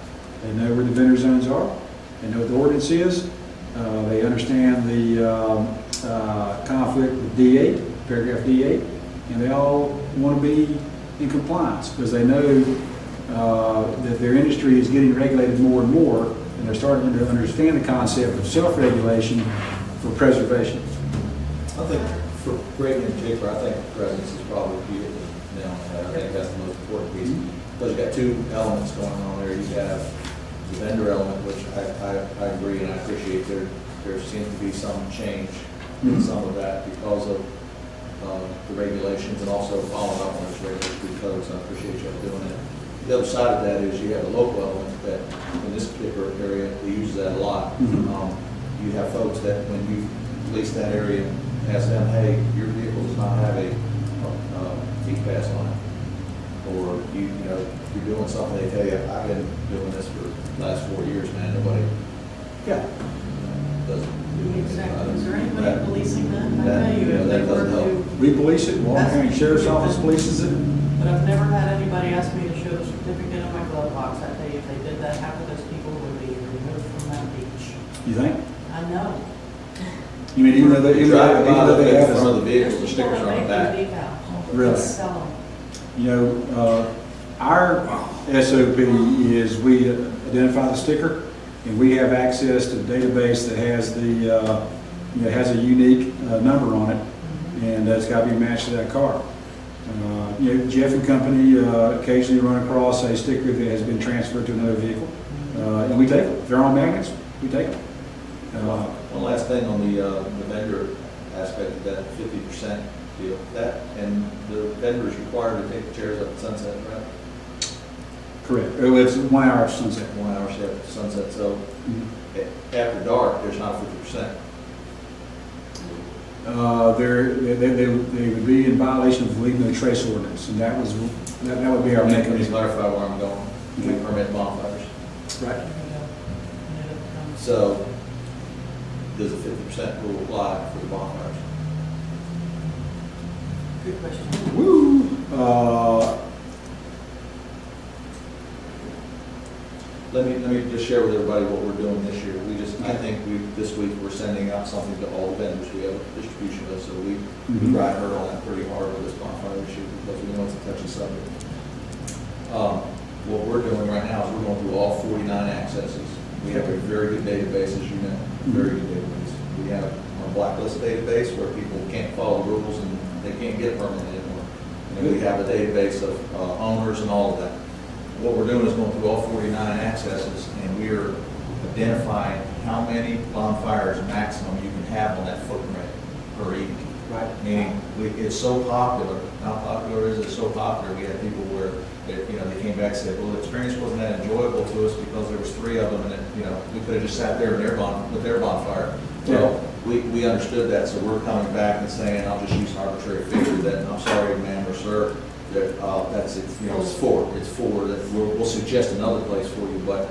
They know where the vendor zones are. They know what the ordinance is. They understand the conflict with D8, paragraph D8, and they all want to be in compliance because they know that their industry is getting regulated more and more, and they're starting to understand the concept of self-regulation for preservation. I think for Greg in particular, I think presence is probably key to nail on that. I think that's the most important piece. Because you've got two elements going on there. You have the vendor element, which I agree and I appreciate. There seems to be some change in some of that because of the regulations and also following up on those regulations because I appreciate you doing it. The other side of that is you have a local element that in this particular area, they use that a lot. You have folks that when you lease that area, ask them, hey, your vehicle does not have a pass on it. Or you're doing something, they tell you, I've been doing this for the last 4 years, man, nobody doesn't do anything Exactly. about it. Is there anybody policing that? I that, tell you, if that they were doesn't help. to, We police it. Walton County Sheriff's Office polices it. but I've never had anybody ask me to show the certificate in my glove box. I tell you, if they did that, half of those people would be removed from that beach. You think? I know. You mean even though they, You drive by the have front of the There's vehicles, the people stickers that are on the make back. their decal. Really? Just sell them. Our SOP is we identify the sticker, and we have access to the database that has the has a unique number on it, and that's got to be matched to that car. Jeff and company occasionally run across a sticker that has been transferred to another vehicle, and we take them. If they're on magnets, we take them. One last thing on the vendor aspect of that 50% deal. That and the vendor is required to take the chairs up at sunset, right? Correct. It's 1 hour after sunset. 1 hour shift at sunset. So after dark, there's not 50%. They would be in violation of legal no trace ordinance, and that would be our Let me mechanism. clarify where I'm going. We permit bonfires. Right. So does a 50% rule apply for the bonfires? Good question. Woo! Let me just share with everybody what we're doing this year. I think this week, we're sending out something to all the vendors we have a distribution list, so we ride her on that pretty hard with this bonfire issue, because we know it's a touchy subject. What we're doing right now is we're going through all 49 accesses. We have a very good database, as you know, very good database. We have our blacklist database where people can't follow rules and they can't get a permit anymore. And then we have a database of owners and all of that. What we're doing is going through all 49 accesses, and we are identifying how many bonfires maximum you can have on that footprint per evening. Right. Meaning, it's so popular. How popular is it? So popular. We had people where they came back and said, well, the experience wasn't that enjoyable to us because there was 3 of them, and we could have just sat there with their bonfire. Well, we understood that, so we're coming back and saying, I'll just use an arbitrary figure that, I'm sorry, ma'am or sir, that's it. It's 4. It's 4 that we'll suggest another place for you. But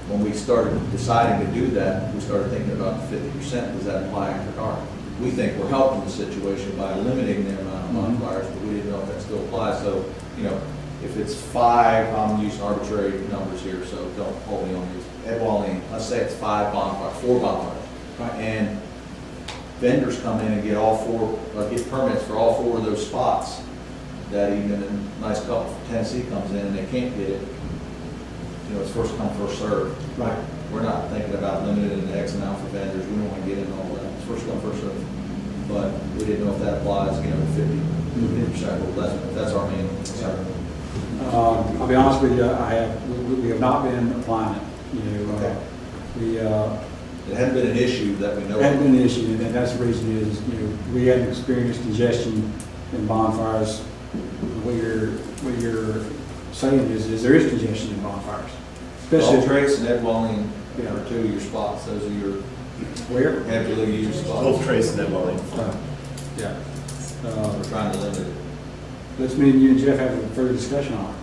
when we started deciding to do that, we started thinking about the 50%. Does that apply after dark? We think we're helping the situation by limiting the amount of bonfires, but we didn't know if that still applies. So, if it's 5, I'm using arbitrary numbers here, so don't hold me on these. At Wallene, let's say it's 4 bonfires. Right. And vendors come in and get get permits for all 4 of those spots that evening, and a nice couple from Tennessee comes in and they can't get it. It's first come, first served. Right. We're not thinking about limiting the X amount for vendors. We don't want to get in all that. It's first come, first served. But we didn't know if that applies, 50% or less. That's our main concern. I'll be honest with you, we have not been applying it. Okay. It It hadn't been an issue that we know hadn't of. been an issue, and that's the reason is, we hadn't experienced congestion in bonfires. What you're saying is there is congestion in bonfires, All especially Trace and Ed Walling are 2 of your spots. Those are your where. heavily used Both spots. Trace and Emily. Yeah. We're trying to limit it. Let's me and you and Jeff have a further discussion on it.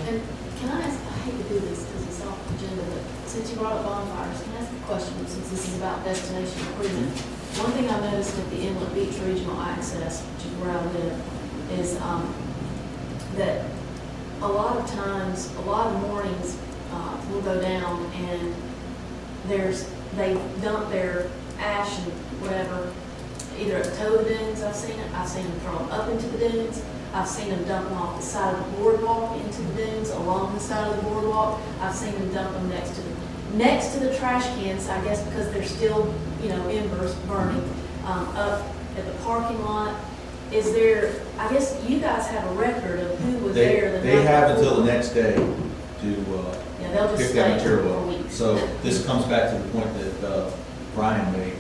And can I ask, I hate to do this because it's off the agenda, but since you brought up bonfires, can I ask a question since this is about destination improvement? One thing I noticed at the Inlet Beach Regional Access, which is where I live, is that a lot of times, a lot of mornings, we'll go down and they dump their ash and whatever, either at the toe of the dunes, I've seen them throw them up into the dunes, I've seen them dump them off the side of the boardwalk into the dunes, along the side of the boardwalk, I've seen them dump them next to the trash cans, I guess because they're still, embers burning, up at the parking lot. Is there, I guess you guys have a record of who was there the night They have before. until the next day to Yeah, they'll just pick stay that for material a up. week. So this comes back to the point that Brian made.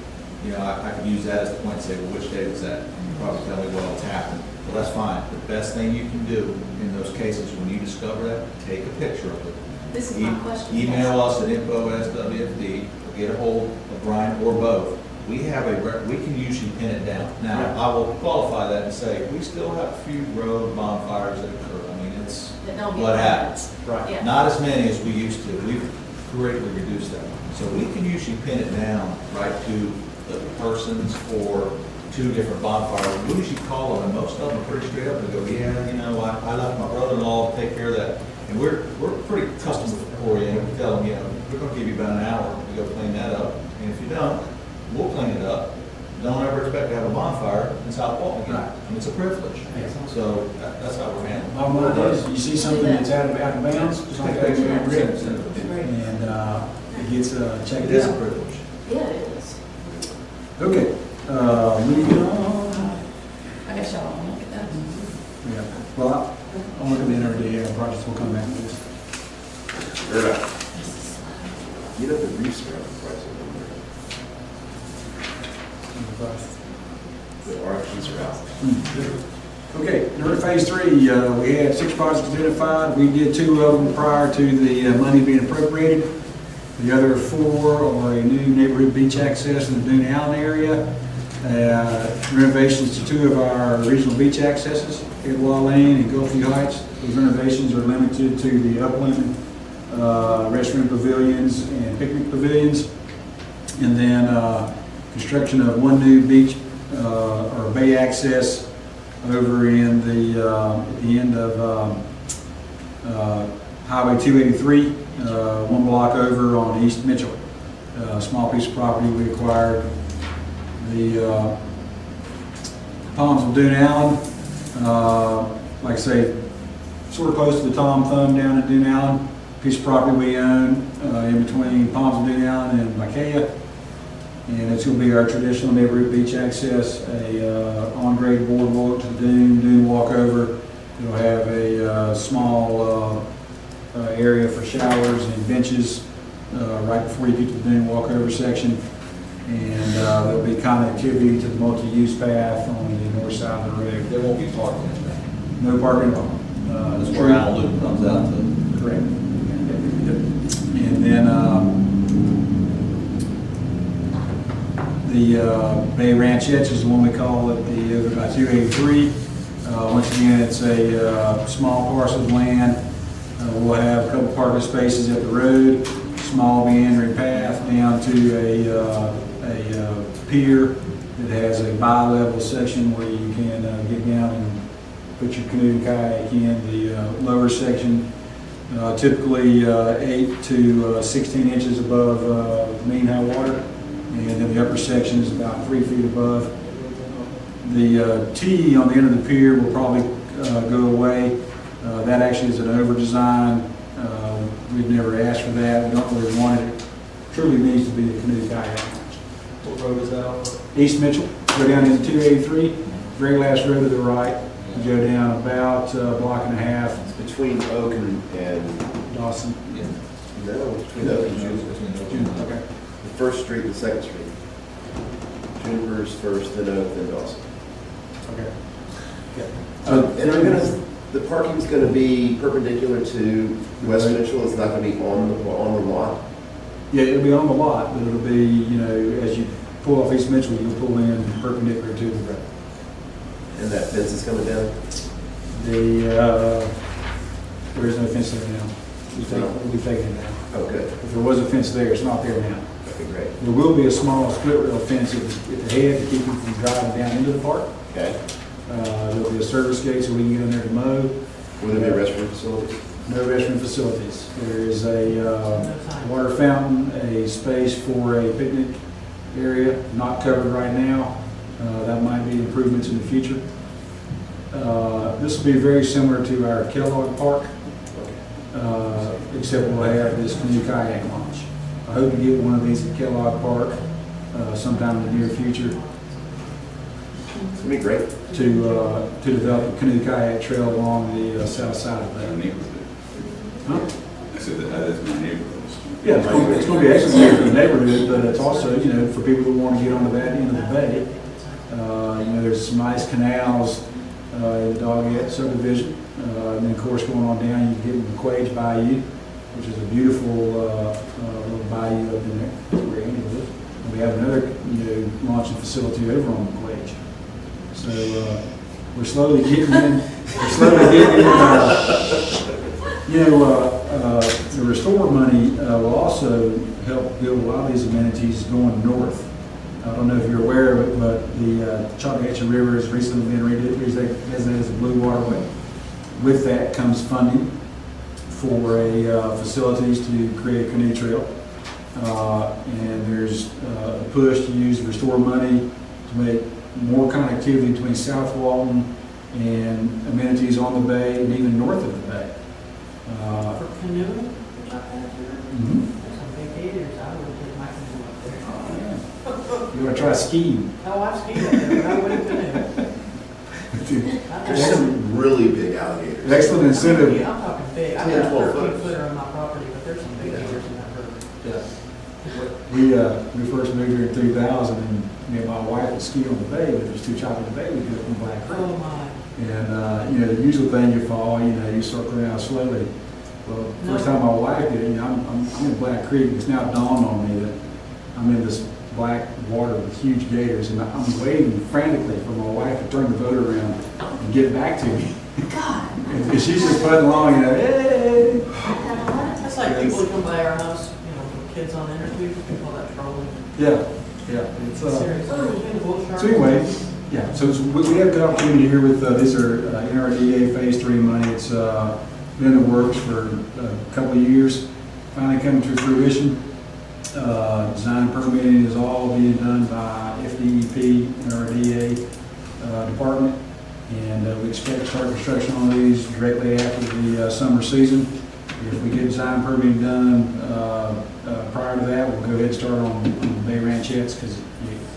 I could use that as the point and say, well, which day was that? And you probably tell me, well, it's happened. Well, that's fine. The best thing you can do in those cases when you discover that, take a picture of it. This is my question. Email us at info@swfd, or get a hold of Brian or both. We can usually pin it down. Now, I will qualify that and say, we still have a few road bonfires that occur. I mean, it's That don't get what burned. happens. Right. Yeah. Not as many as we used to. We've greatly reduced that. So we can usually pin it down right to the persons for 2 different bonfires. We usually call them, and most of them are pretty straight up and go, yeah, I left my brother-in-law to take care of that. And we're pretty customer oriented. We tell them, we're going to give you about an hour to go clean that up. And if you don't, we'll clean it up. Don't ever expect to have a bonfire in South Walton again. Right. I mean, it's a privilege. Yeah. So that's how we're handling it. My mother is, you see something that's out of bounds, just like that, and it gets checked It is a out. privilege. Yeah, it is. Okay, moving on. I guess y'all want to look at that. Yeah, well, I'm looking at the projects, we'll come back to this. You know the reefs are on the price of the RFPs are out. Okay, during phase 3, we had 6 projects identified. We did 2 of them prior to the money being appropriated. The other 4 are a new neighborhood beach access in the Dune Allen area, renovations to 2 of our regional beach accesses, Edwall Lane and Gulfview Heights. Those renovations are limited to the upland restroom pavilions and picnic pavilions. And then construction of one new beach or bay access over in at the end of Highway 283, one block over on East Mitchell. Small piece of property we acquired. The Palms of Dune Allen, like I say, sort of close to the Tom Thumb down at Dune Allen. Piece of property we own in between Palms of Dune Allen and Micaiah. And it's going to be our traditional neighborhood beach access, a on-grade boardwalk to the dune walkover. It'll have a small area for showers and benches right before you get to the dune walkover section. And there'll be connectivity to the multi-use path on the north side of the road. There won't be parking in there. No parking at all. That's where Allen Loop comes out to. Correct. And then the Bay Ranchettes is the one we call it, the over by 283. Once again, it's a small parcel of land. We'll have a couple parking spaces at the road, small meandering path down to a pier that has a bi-level section where you can get down and put your canoe and kayak in. The lower section, typically 8 to 16 inches above mean high water, and then the upper section is about 3 feet above. The T on the end of the pier will probably go away. That actually is an over-design. We've never asked for that. We don't really want it. It truly needs to be a canoe kayak. What road is that on? East Mitchell, go down into 283, very last road to the right. You go down about a block and a half. It's between Oak and Dawson. Yeah. no, between Oak and June. Between those two. Okay. The first street, the second street. Juniper's first, then Oak, then Dawson. Okay. And they're gonna, the parking's gonna be perpendicular to West Mitchell. It's not gonna be on the lot. Yeah, it'll be on the lot, but it'll be, you know, as you pull off East Mitchell, you'll pull in perpendicular to the road. And that fence is coming down. There is no fence there now. We'll be taking it down. Oh, good. If there was a fence there, it's not there now. Okay, great. There will be a small split rail fence at the head to keep you from driving down into the park. Okay. There'll be a service gate so we can get in there to mow. Will there be a restroom facility? No restroom facilities. There is a water fountain, a space for a picnic area, not covered right now. That might be improvements in the future. This will be very similar to our Kellogg Park, except we'll have this canoe kayak launch. I hope to get one of these at Kellogg Park sometime in the near future It's gonna be great. to develop a canoe kayak trail along the south side of Our that. neighborhood. Huh? I said that's my neighborhood. Yeah, it's going to be excellent for the neighborhood, but it's also, you know, for people who want to get onto that end of the bay. You know, there's some nice canals in the Doggett subdivision. And then, of course, going on down, you get the McQuaige Bayou, which is a beautiful little bayou up in there. That's where Andy lives. And we have another, you know, launching facility over on McQuaige. So we're slowly getting in. We're slowly getting in. You know, the restore money will also help build a lot of these amenities going north. I don't know if you're aware of it, but the Chattahoochee River has recently been designated as a blue waterway. With that comes funding for facilities to create a canoe trail. And there's a push to use restore money to make more connectivity between South Walton and amenities on the bay and even north of the bay. For canoeing, Mhm. there's some big gators. I would take my canoe up there. Oh, yeah. You want to try skiing? Oh, I've skied up there, but I wouldn't canoe. There's some really big alligators. Excellent incentive. Yeah, I'm talking big. I've 10, got a 12 13 foot. footer on my property, but there's some big gators in that river. Yeah. We first moved here in 2000, and me and my wife would ski on the bay, but there's too choppy in the bay, we go from Black Creek. Oh, my. And, you know, the usual thing, you fall, you know, you circle around slowly. Well, first time my wife did it, you know, I'm in Black Creek, it's now dawned on me that I'm in this black water with huge gators, and I'm waiting frantically for my wife to turn the boat around and get back to me. God. And she's just putting along, you know, hey. That's like people who come by our house, you know, with kids on inner tubes, we call that trolling. Yeah, Yeah, it's, Seriously. so anyway, yeah, so we have a good opportunity here with, these are NRDA Phase 3 money. It's been in the works for a couple of years, finally coming to fruition. Design and permitting is all being done by FDEP, NRDA department, and we expect to start construction on these directly after the summer season. If we get design and permitting done prior to that, we'll go ahead and start on the Bay Ranchettes because it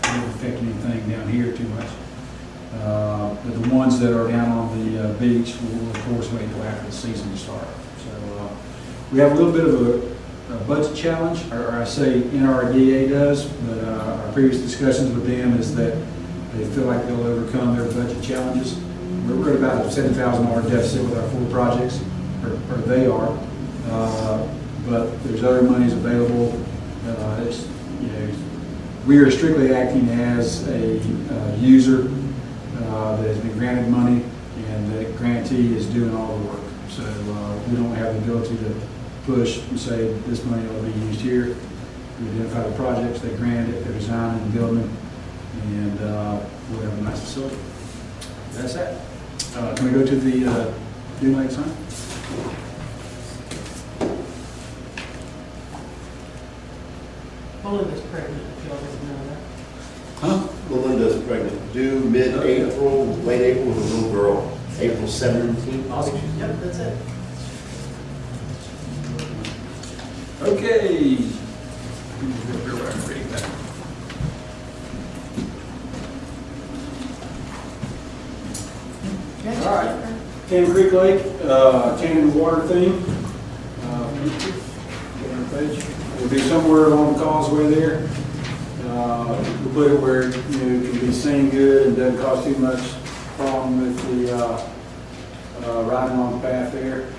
doesn't affect anything down here too much. But the ones that are down on the beach, we'll of course wait until after the season to start. So we have a little bit of a budget challenge, or I say NRDA does, but our previous discussions with them is that they feel like they'll overcome their budget challenges. We're at about a $7,000 deficit with our 4 projects, or they are, but there's other monies available. It's, you know, we are strictly acting as a user that has been granted money, and the grantee is doing all the work. So we don't have the ability to push and say this money will be used here. We identify the projects, they grant it, they're designing and building them, and we'll have a nice facility. That's that. Can we go to the Dune Lake sign? Melinda's pregnant, if y'all didn't know that. Huh? Melinda's pregnant, due mid-April, late April with a little girl, April 17th. Awesome. Yep, that's it. Okay. All right. Cannon Creek Lake, Cannon Water theme. It'll be somewhere along the causeway there. We'll put it where, you know, it can be seen good and doesn't cause too much problem with the riding on the path there.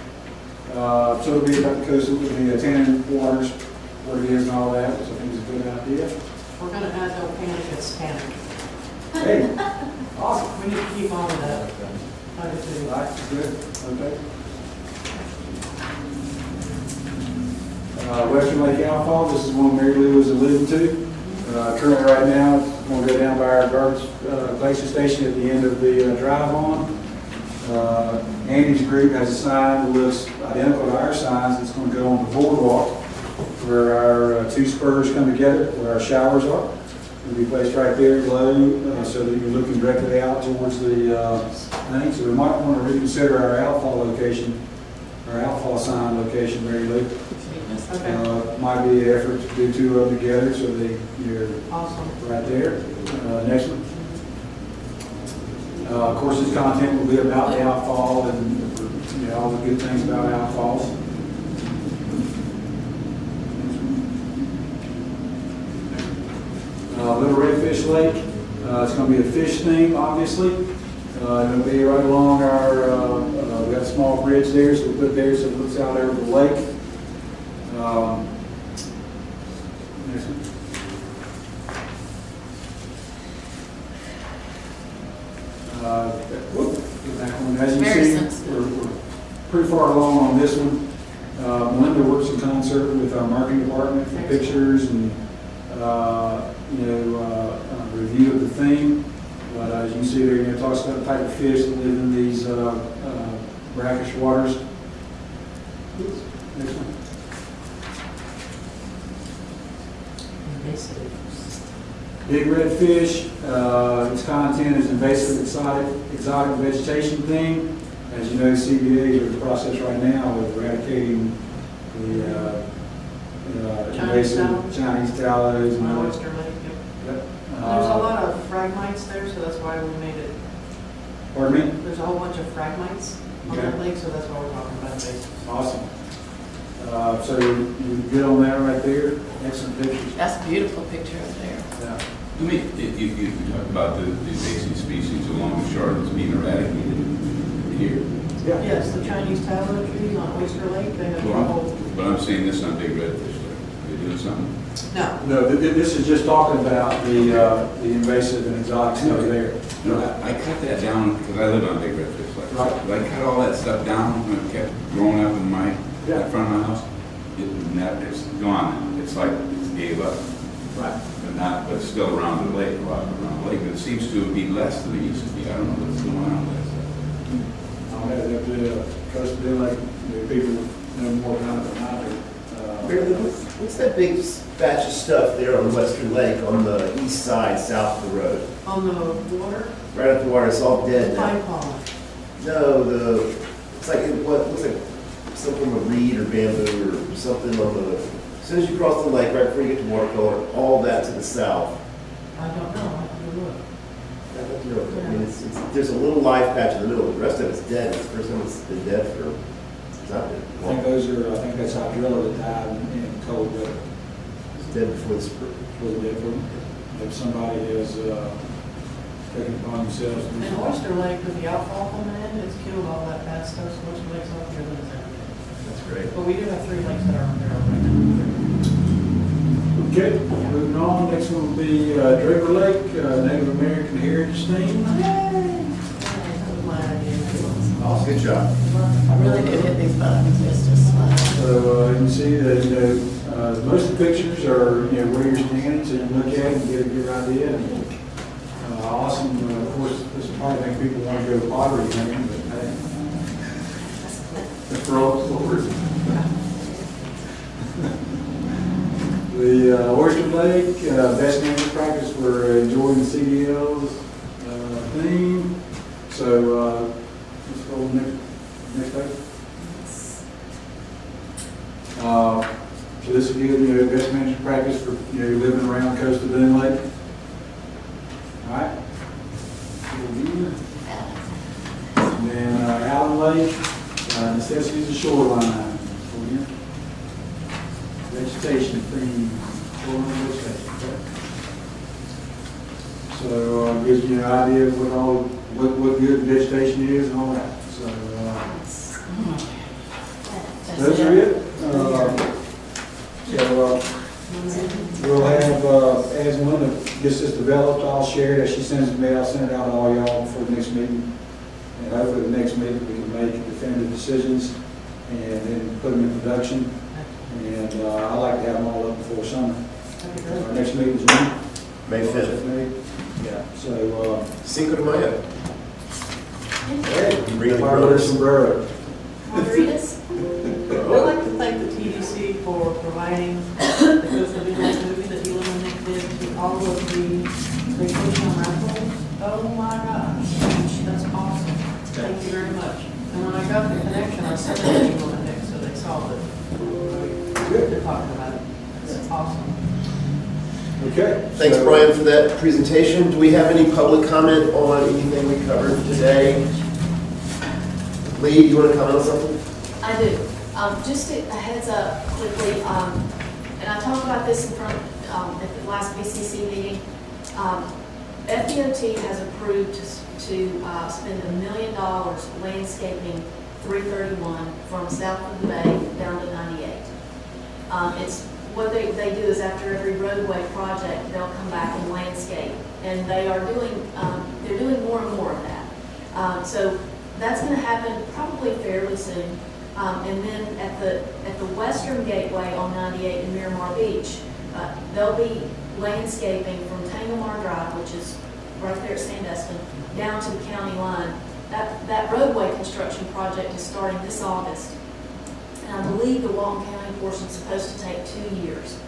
So it'll be about the coast, it'll be a tannin waters, what it is and all that, so I think it's a good idea. We're gonna add no panic, it's tannic. Hey, awesome. We need to keep on with that. I do too. All right, good, okay. Western Lake Outfall, this is one Mary Lou was alluding to. Currently right now, it's going to go down by our garbage collection station at the end of the drive on. Andy's group has a sign that looks identical to our signs that's going to go on the boardwalk where our 2 spurs come together, where our showers are. It'll be placed right there below so that you're looking directly out towards the thing. So we might want to reconsider our outfall location, our outfall sign location, Mary Lou. Okay. Might be an effort to do 2 of them together so you're Awesome. right there. Next one. Of course, this content will be about the outfall and, you know, all the good things about outfalls. Little Redfish Lake, it's going to be a fish theme, obviously. It'll be right along our, we got a small bridge there, so we put there so it looks out over the lake. Next one. As you Very see, sensitive. we're pretty far along on this one. Melinda works in concert with our marketing department for pictures and, review of the theme. But as you can see there, it talks about the type of fish that live in these brackish waters. Next one. Invasive. Big red fish, its content is invasive exotic vegetation theme. As you know, CBA is in the process right now of eradicating the invasive Chinese tallows and all that. Oyster Lake, yep. Yep. There's a lot of fragmites there, so that's why we made it. Pardon me? There's a whole bunch of fragmites on that Okay. lake, so that's why we're talking about invasive. Awesome. So you good on that right there? Excellent pictures. That's a beautiful picture up there. Yeah. I mean, you talk about the invasive species along the shore that's being eradicated here. Yeah. Yes, the Chinese tallow trees on Oyster Lake, they have Well, trouble. But I'm saying this on Big Redfish Lake. Are they doing something? No, No, this is just talking about the invasive and exotic stuff there. No, I cut that down because I live on Big Redfish Lake. Right. But I cut all that stuff down when it kept growing up in Yeah. front of my house. It's gone now. It's like it gave up. Right. but still around the lake, a lot around the lake. But it seems to be less than it used to be. I don't know what's going on with that. I'll have to trust them, like, people know more about it than I do. Mary Lou, what's that big batch of stuff there on Western Lake on the east side, south of the road? On the water, Right at the water, it's all dead now. pine pond. No, it's like, what looks like some form of reed or bamboo or something on the, as soon as you cross the lake, right before you get to Watercolor, all that to the south. I don't know, I have to look. I mean, there's a little life patch in the middle, the rest of it's dead. It's the first time it's been dead for, since I've been. I think that's hydrilla that died in cold weather. It's dead before the spring. Was it different? If somebody has taken it upon themselves to do And something. Oyster Lake, with the outfall coming in, it's killed all that bad stuff, so Oyster Lake's all good as everything. That's great. But we do have 3 lakes that are on there right now. Okay, moving on, next one will be Draper Lake, Native American Heritage Theme. That was my idea. Good job. I really did hit these buttons, it's just fun. So you can see that, most of the pictures are, where you're standing, so you can look at it and get a good idea. And, awesome, of course, this will probably make people want to go pottery hunting, but hey, that's for all forward. The Oyster Lake, best management practice for enjoying the CDL's theme. So let's go to the next page. So this will give you best management practice for living around the coast of Boone Lake. All right. And then Allen Lake, necessities of shoreline. Vegetation theme, shoreline vegetation. Okay. So gives you an idea of what good vegetation is and all that. So those are it. We'll have, as one of this is developed, I'll share it as she sends it to me. I'll send it out to all y'all before the next meeting. And hopefully the next meeting we can make definitive decisions and then put them in production. And I'd like to have them all up before summer. Our next meeting is when? May 5th. Yeah, so, Cinco de Mayo. hey, Bring the fire brothers. sombrero. Margaritas? I'd like to thank the TDC for providing the Coast of England movie that Helen and Nick did to all of the vacation rentals. Oh my gosh, that's awesome. Thank you very much. And when I got the connection, I sent it to Helen and Nick, so they saw it. They're talking about it. It's awesome. Okay. Thanks, so- Brian, for that presentation. Do we have any public comment on anything we covered today? Lee, do you want to comment on something? I do. Just a heads up quickly, and I talked about this in front, at the last BCC meeting. FDOT has approved to spend $1 million landscaping 331 from south of the bay down to 98. It's what they do is after every roadway project, they'll come back and landscape, and they are doing they're doing more and more of that. So that's going to happen probably fairly soon. And then at the western gateway on 98 in Miramar Beach, there'll be landscaping from Tanglemar Drive, which is right there at Sandestin, down to the county line. That roadway construction project is starting this August. And I believe the Walton County portion is supposed to take 2 years.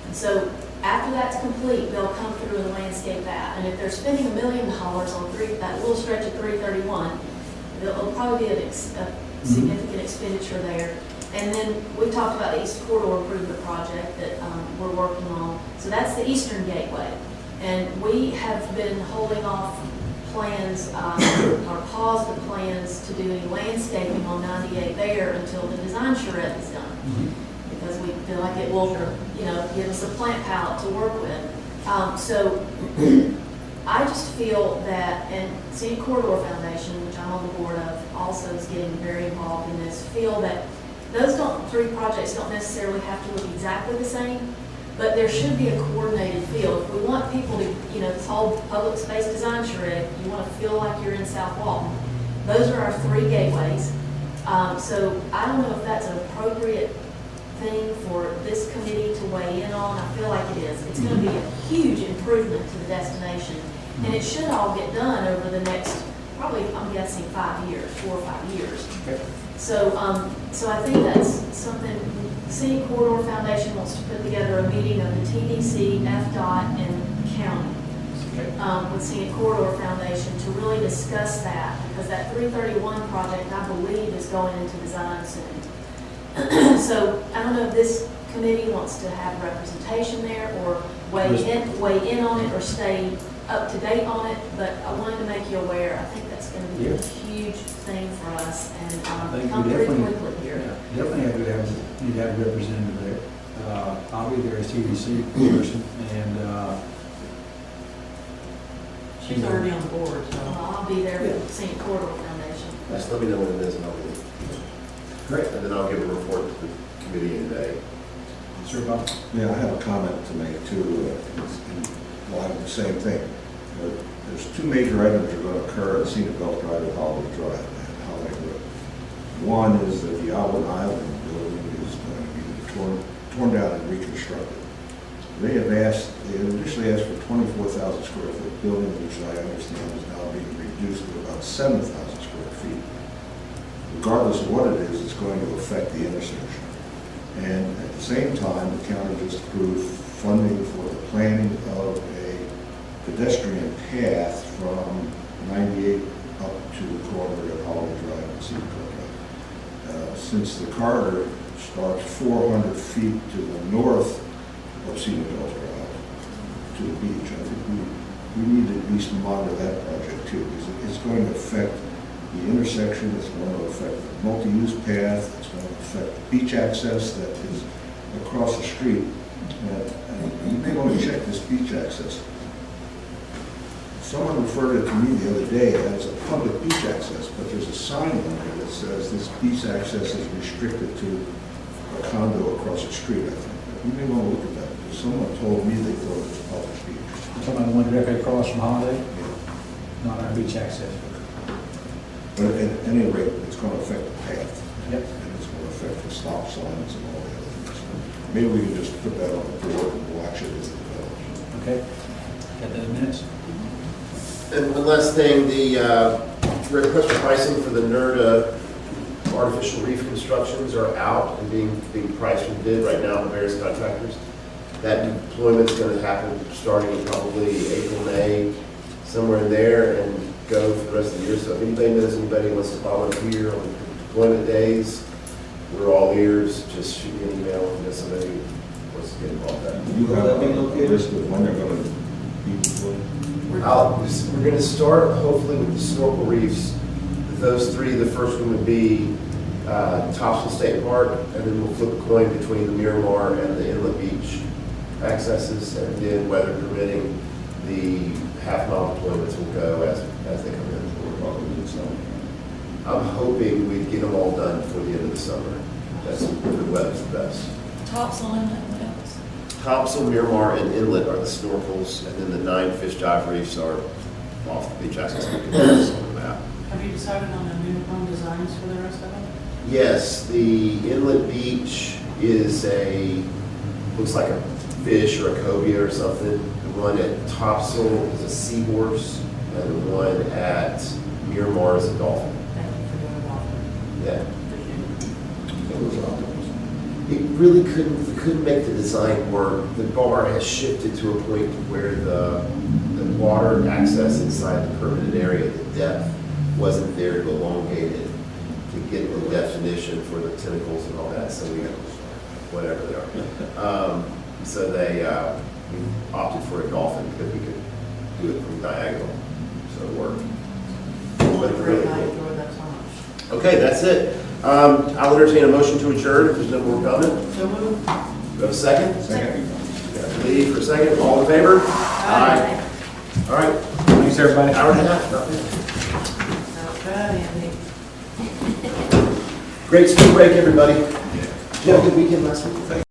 And so after that's complete, they'll come through and landscape that. And if they're spending $1 million on that little stretch of 331, it'll probably be a significant expenditure there. And then we talked about the East Corridor Improvement Project that we're working on. So that's the Eastern Gateway. And we have been holding off plans, or paused the plans to do any landscaping on 98 there until the design charrette is done. Because we feel like it will, give us a plant palette to work with. So I just feel that, and City Corridor Foundation, which I'm on the board of, also is getting very involved in this, feel that those three projects don't necessarily have to look exactly the same, but there should be a coordinated feel. If we want people to, this whole public space design charrette, you want to feel like you're in South Walton. Those are our 3 gateways. So I don't know if that's an appropriate thing for this committee to weigh in on. I feel like it is. It's going to be a huge improvement to the destination. And it should all get done over the next, probably, I'm guessing, 5 years, 4 or 5 years. So, so I think that's something, Scenic Corridor Foundation wants to put together a meeting of the TDC, FDOT, and county with Scenic Corridor Foundation to really discuss that, because that 331 project, I believe, is going into design soon. So I don't know if this committee wants to have representation there or weigh in on it or stay up to date on it, but I wanted to make you aware. I think that's going to be a huge thing for us and come pretty quickly here. Definitely need to have a representative there. I'll be there as TDC person, and She's already on board, so. I'll be there with Scenic Corridor Foundation. Just let me know when it is and I'll be there. great. And then I'll give a report to the committee in May. Sir Bob? Yeah, I have a comment to make too, in light of the same thing. There's two major items that are going to occur at Cedar Belt Drive and Holiday Drive and Holiday Road. One is that the Alvin Island building is going to be torn down and reconstructed. They have initially asked for 24,000 square foot building, which I understand is now being reduced to about 7,000 square feet. Regardless of what it is, it's going to affect the intersection. And at the same time, the county just approved funding for the planning of a pedestrian path from 98 up to the corner of Holiday Drive and Cedar Drive. Since the corridor starts 400 feet to the north of Cedar Drive to the beach, I think we need to at least monitor that project too, because it's going to affect the intersection, it's going to affect the multi-use path, it's going to affect the beach access that is across the street. And you may want to check this beach access. Someone referred it to me the other day as a public beach access, but there's a sign on there that says this beach access is restricted to a condo across the street, I think. You may want to look at that, because someone told me they thought it was a public beach. You're talking about the one directly across from Holiday? Not our beach access. But at any rate, it's going to affect the path. Yep. And it's going to affect the stop signs and all the other things. Maybe we can just put that on the board and watch it as it develops. Okay. Got those minutes? And one last thing, the request for pricing for the NERDA artificial reef constructions are out and being priced and bid right now by various contractors. That deployment's going to happen starting in probably April, May, somewhere in there, and go for the rest of the year. So if anybody knows anybody who wants to volunteer on deployment days, we're all ears. Just shoot me an email and get somebody who wants to get involved in that. You have a list of when they're going to be deployed? We're going to start hopefully with the snorkel reefs. Those three, the first one would be Topsail State Park, and then we'll flip a coin between the Miramar and the Inlet Beach accesses, and then weather permitting, the half-mile deployments will go as they come in. Or probably in summer? I'm hoping we'd get them all done before the end of the summer. That's when the weather's the best. Topsail and what else? Topsail, Miramar, and Inlet are the snorkels, and then the 9 fish dive reefs are off the beach access. We can put this on the map. Have you decided on the new home designs for the rest of them? Yes, the Inlet Beach is looks like a fish or a cobia or something. The one at Topsail is a seahorse, and the one at Miramar is a dolphin. Thank you for doing that. Yeah. Those options. It really we couldn't make the design work. The bar has shifted to a point where the water access inside the permitted area, the depth, wasn't there to elongate it, to get the definition for the tentacles and all that, so we, whatever they are. So we opted for a dolphin because we could do it from diagonal, so it worked. But Great, really I cool. enjoyed that so much. Okay, that's it. I'll entertain a motion to adjourn if there's no more comment. So moved. Do I have a second? Second. Got Lee for a second. All in favor? Aye. All right, Thanks, everybody. hour and a half, not bad. That's bad, Andy. Great spring break, everybody. Did you have a good weekend last week?